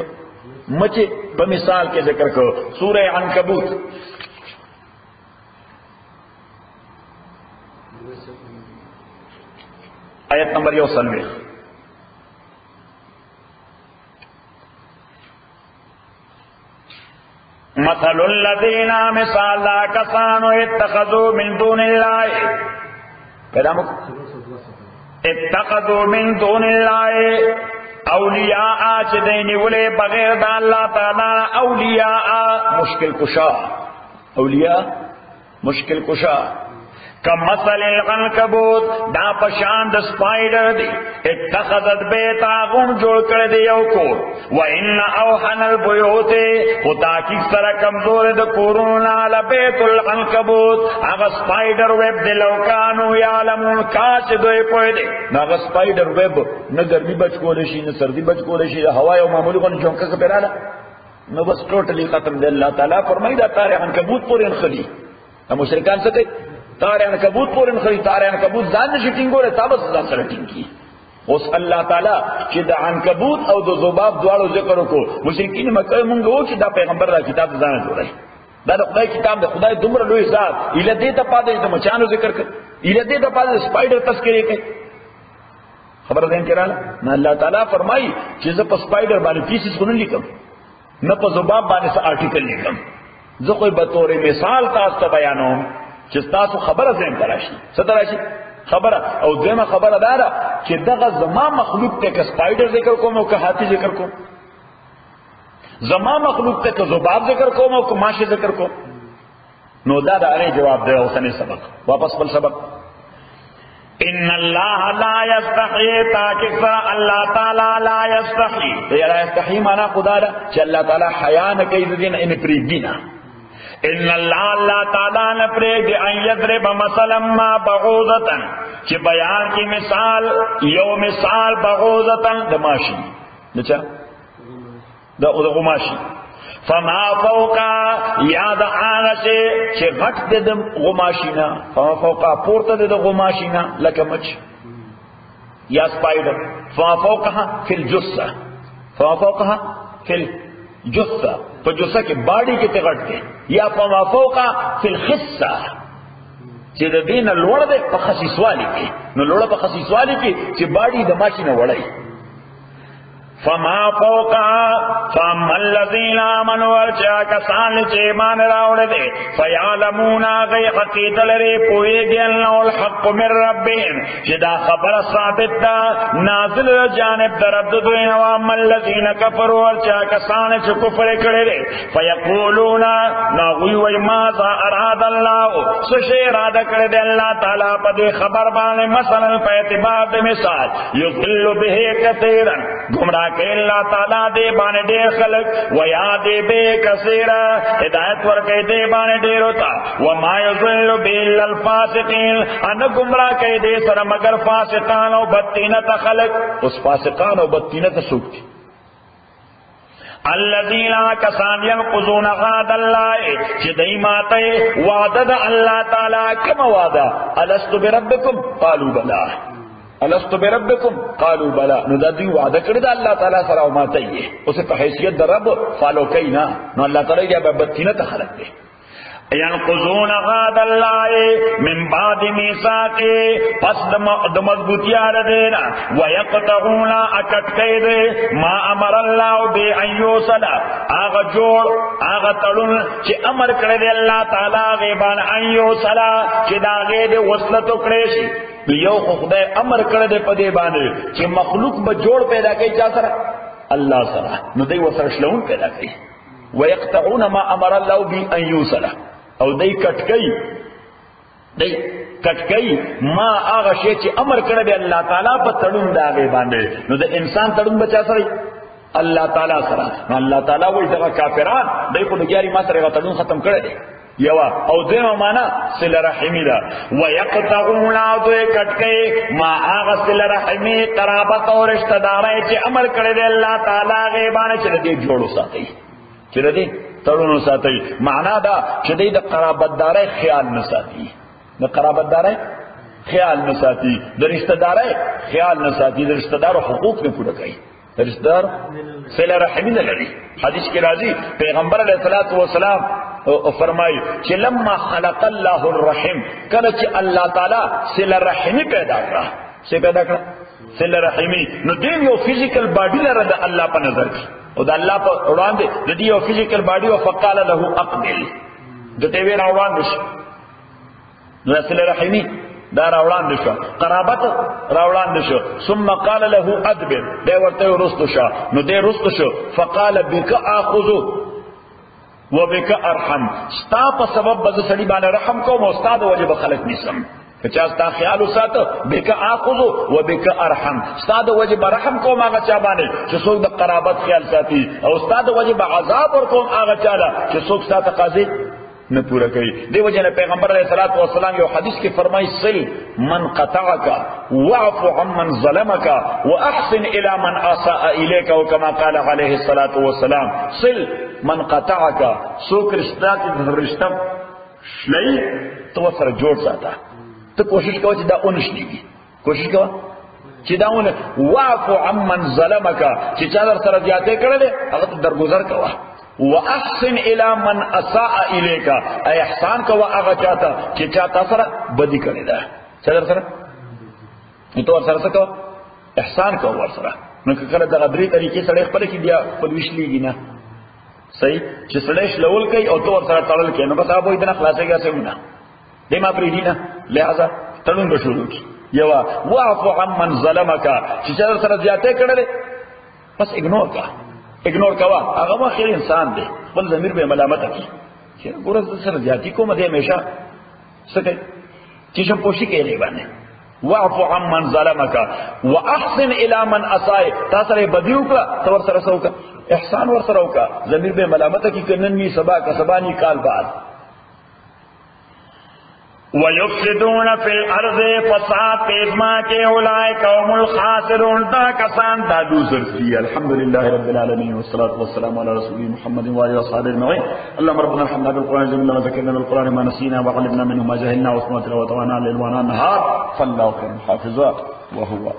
مچ په مثال کې ذکر کړو سورہ عنکبوت آیت نمبر 91 مثل الذين مثال کسانو اتخذوا من دون الله پیدامو اتخذوا من دون الله اولیاء چه دینی ولی بغیر دا اللہ تعالی اولیاء مشکل کشا اولیاء مشکل کشا کمثل العنکبوت دا پشان د سپایډر دی اتخذت بیتا غم جوړ کړی دی یو کور و ان اوحن البیوت خدا کی سره کمزور د کورونه لبیت العنکبوت هغه سپایډر ویب د لوکانو یعلمون کاش دوی پوی دی هغه سپایډر ویب نه ګرمي بچ کول شي نه سردی بچ کول شي د هوا یو معمولی غن جونکه پیراله نو بس ټوټلی ختم دی الله تعالی فرمایي دا تار عنکبوت پورې خلی مشرکان څه کوي تار عنکبوت پورن خری تار عنکبوت ځان نشي ټینګوره تابس ځان سره ټینګي اوس الله تعالی چې د عنکبوت او د ذباب دواړو ذکر وکړو مشرکین مکه مونږ وو چې دا پیغمبر را کتاب ځان جوړای دا د خدای کتاب د خدای دومره لوی ذات اله دې ته پاده د مچانو ذکر کړ اله دې ته پاده سپایډر تذکرې کوي خبر ده کړه نه الله تعالی فرمایي چې زه په سپایډر باندې پیسز غون لیکم نه په ذباب باندې څه آرټیکل لیکم زه خو به تورې مثال تاسو ته بیانوم چې تاسو خبره زم تراشي ستراشي خبره او دغه خبره دارا چې دغه زما مخلوق ته ک سپایډر ذکر کوم او ک هاتی ذکر کوم زما مخلوق ته ک ذباب ذکر کوم او ک ماشه ذکر کوم نو دا د جواب دی اوسنی سبق واپس بل سبق ان الله لا يستحي تاکہ اللہ تعالی لا يستحي لا يستحي معنا خدا دا چې الله تعالی حیا نه کوي دین ان پریږدینا ان اللہ تعالی نے پریگ ان یضرب مثلا ما بعوضتا کہ بیان کی مثال یو مثال بعوضتا دماشی نچا دا غماشی فما فوقا یاد آنشے چھ غٹ دے دم غماشینا فما فوقا پورتا دے دم غماشینا لکا مچ یا سپائڈر فما فوقا فی الجسہ فما فوقا فی الجسہ تو جسہ کی باڑی کی تغٹ دے یا فما فوقا فی الخصہ چې د دین لوړ ده په خصیصوالی کې نو لوړ په خصیصوالی کې چې باډي د ماشینه وړي فما فوقا فما الذين امنوا ورچا کسان چې ایمان راوړل دي فيعلمون غي حقیقت لري پويږي انه الحق من ربهم چې دا خبره ثابت ده نازل جانب در رب دوی نو اما الذين كفروا ورچا کسان چې کفر کړي دي فيقولون ناوي وي ماذا اراد الله سشي اراده کړي دي الله تعالی په دې خبر باندې مثلا په اعتبار د مثال يضل به كثيرا گمراه کہ اللہ تعالیٰ دے بانے دیر خلق ویا دے بے کثیرہ ہدایت ورکے دے بانے دیر ہوتا وما یضل بیل الفاسقین ان گمراہ کہ دے سر مگر فاسقان و بدتینت خلق اس فاسقان و بدتینت سوکتی الذين كسان ينقضون عهد الله چې دای ماته وعده د الله تعالی کوم وعده الست بربکم قالوا بلى الست بربکم قالوا بلى نو دا دوی وعده کړی دا الله تعالی سره او ماته یې اوس په حیثیت د رب فالو کینا نو الله تعالی یې به بدتینه خلق دی ينقضون عهد الله من بعد ميثاقه پس د مضبوطیار دینا ويقطعون اکټکید ما امر الله به ان يوصل اغه جوړ اغه تړون چې امر کړی دی الله تعالی غیبان ان يوصل چې دا غې د وصلت کړی شي یو خدای امر کړی دی په دې باندې چې مخلوق به جوړ پیدا کوي چا سره الله سره نو دوی وسره شلون پیدا کوي ويقطعون ما امر الله به ان يوصل او دای کټکای ما هغه شی چې امر کړی دی الله تعالی په تړون دا غي باندې نو د انسان تړون بچا سره الله تعالی سره. الله تعالی وایي دغه کافران دای په لګیاري ما سره غتلون ختم کړی دی یوا او دیمه معنا صله رحمی ده ويقطعون عدو کټکې ما هغه صله رحمی قرابت او رشتہ دارای چې امر کړی دی الله تعالی غیبانه چې دې جوړو ساتي چې دې تړونو ساتي. معنا دا چې دې د قرابت دارای خیال نه ساتي، د قرابت دارای خیال نه ساتي، د رشتہ دارای خیال نه ساتي، د رشتہ دارو حقوق نه پوره کوي، رشتہ دار صله رحمی نه لري. حدیث کې راځي پیغمبر علیه الصلاۃ والسلام فرمایي چې لما خلق الله الرحم، کله چې الله تعالی صله رحمی پیدا کړه، څه پیدا کړه؟ صله رحمی. نو دین یو فزیکل باډی لري د الله په نظر کې او د الله په وړاندې د دې یو فزیکل باډی او فقال له اقبل د دې وینا وړاندې شو. نو صله رحمی دا راوړاندې شو، قرابت راوړاندې شو. ثم قال له ادبر، دی ورته ورستو شو. نو دی رستو شو. فقال بك اخذ وبك ارحم، ستا په سبب به سړي باندې رحم کوم او استاد وجب خلق نسم. کچا ستا خیال وساته بك اخذ وبك ارحم، استاد وجب رحم کوم هغه چا باندې چې څوک د قرابت خیال ساتي، او استاد وجب عذاب ور کوم هغه چا چې څوک ستا تقاضي نه پورا کوي. دیو جن پیغمبر علیہ الصلوۃ والسلام یو حدیث کې فرمایي صل من قطعك واعف عمن ظلمك واحسن الى من اساء اليك، وكما قال عليه الصلوۃ والسلام صل من قطعك، سو کرشتا کی رشتہ شلئی تو سره جوړ ساته، ته کوشش کوه چې دا اونشلېږي، کوشش کوه چې دا اون. واعف عمن ظلمك، چې چا در سره زیاته کړل هغه ته درگذر کوه. واحسن الى من اساء اليك، اي احسان کو هغه چاته چې چاته سره بدی کړی دا، څلور سره تو ور سره کو احسان کو ور سره. نو کله دا غدري طریقې سره خپل کې بیا په وشلېږي نه صحیح، چې سړی شلول کوي او تو ور سره تړل کوي، نو بس هغه دې نه خلاصيږي څنګه دې ما پرې دي نه، لہذا تړون به شروع کی. یوا واعف عمن ظلمك، چې چا سره زیاته کړل بس اګنور کا، اګنور کوا، هغه ما خیر انسان دی، خپل ضمیر به ملامت کی چې ګوره سره زیاتی کوم دې همیشه سکه چې شم پوښی کوي باندې. واعف عمن ظلمك واحسن الى من اساء، تاسو ری بدیو کا تور سره سوکا احسان ور سره وکا، ضمیر به ملامت کی کنن می سبا کا سبانی کال بعد. وَيُفْسِدُونَ فِي الْأَرْضِ، فساد پیزما کے اولئک هم الخاسرون، دا کسان دا دوسر سی. الحمدللہ رب العالمین والصلاة والسلام علی رسول محمد وآلہ وصحبہ اجمعین. اللهم ربنا ارحمنا بالقرآن العظيم وذكرنا بالقرآن ما نسينا وعلمنا منه ما جهلنا واسمعنا وتوانا ليل ونهار، فالله خير حافظا وهو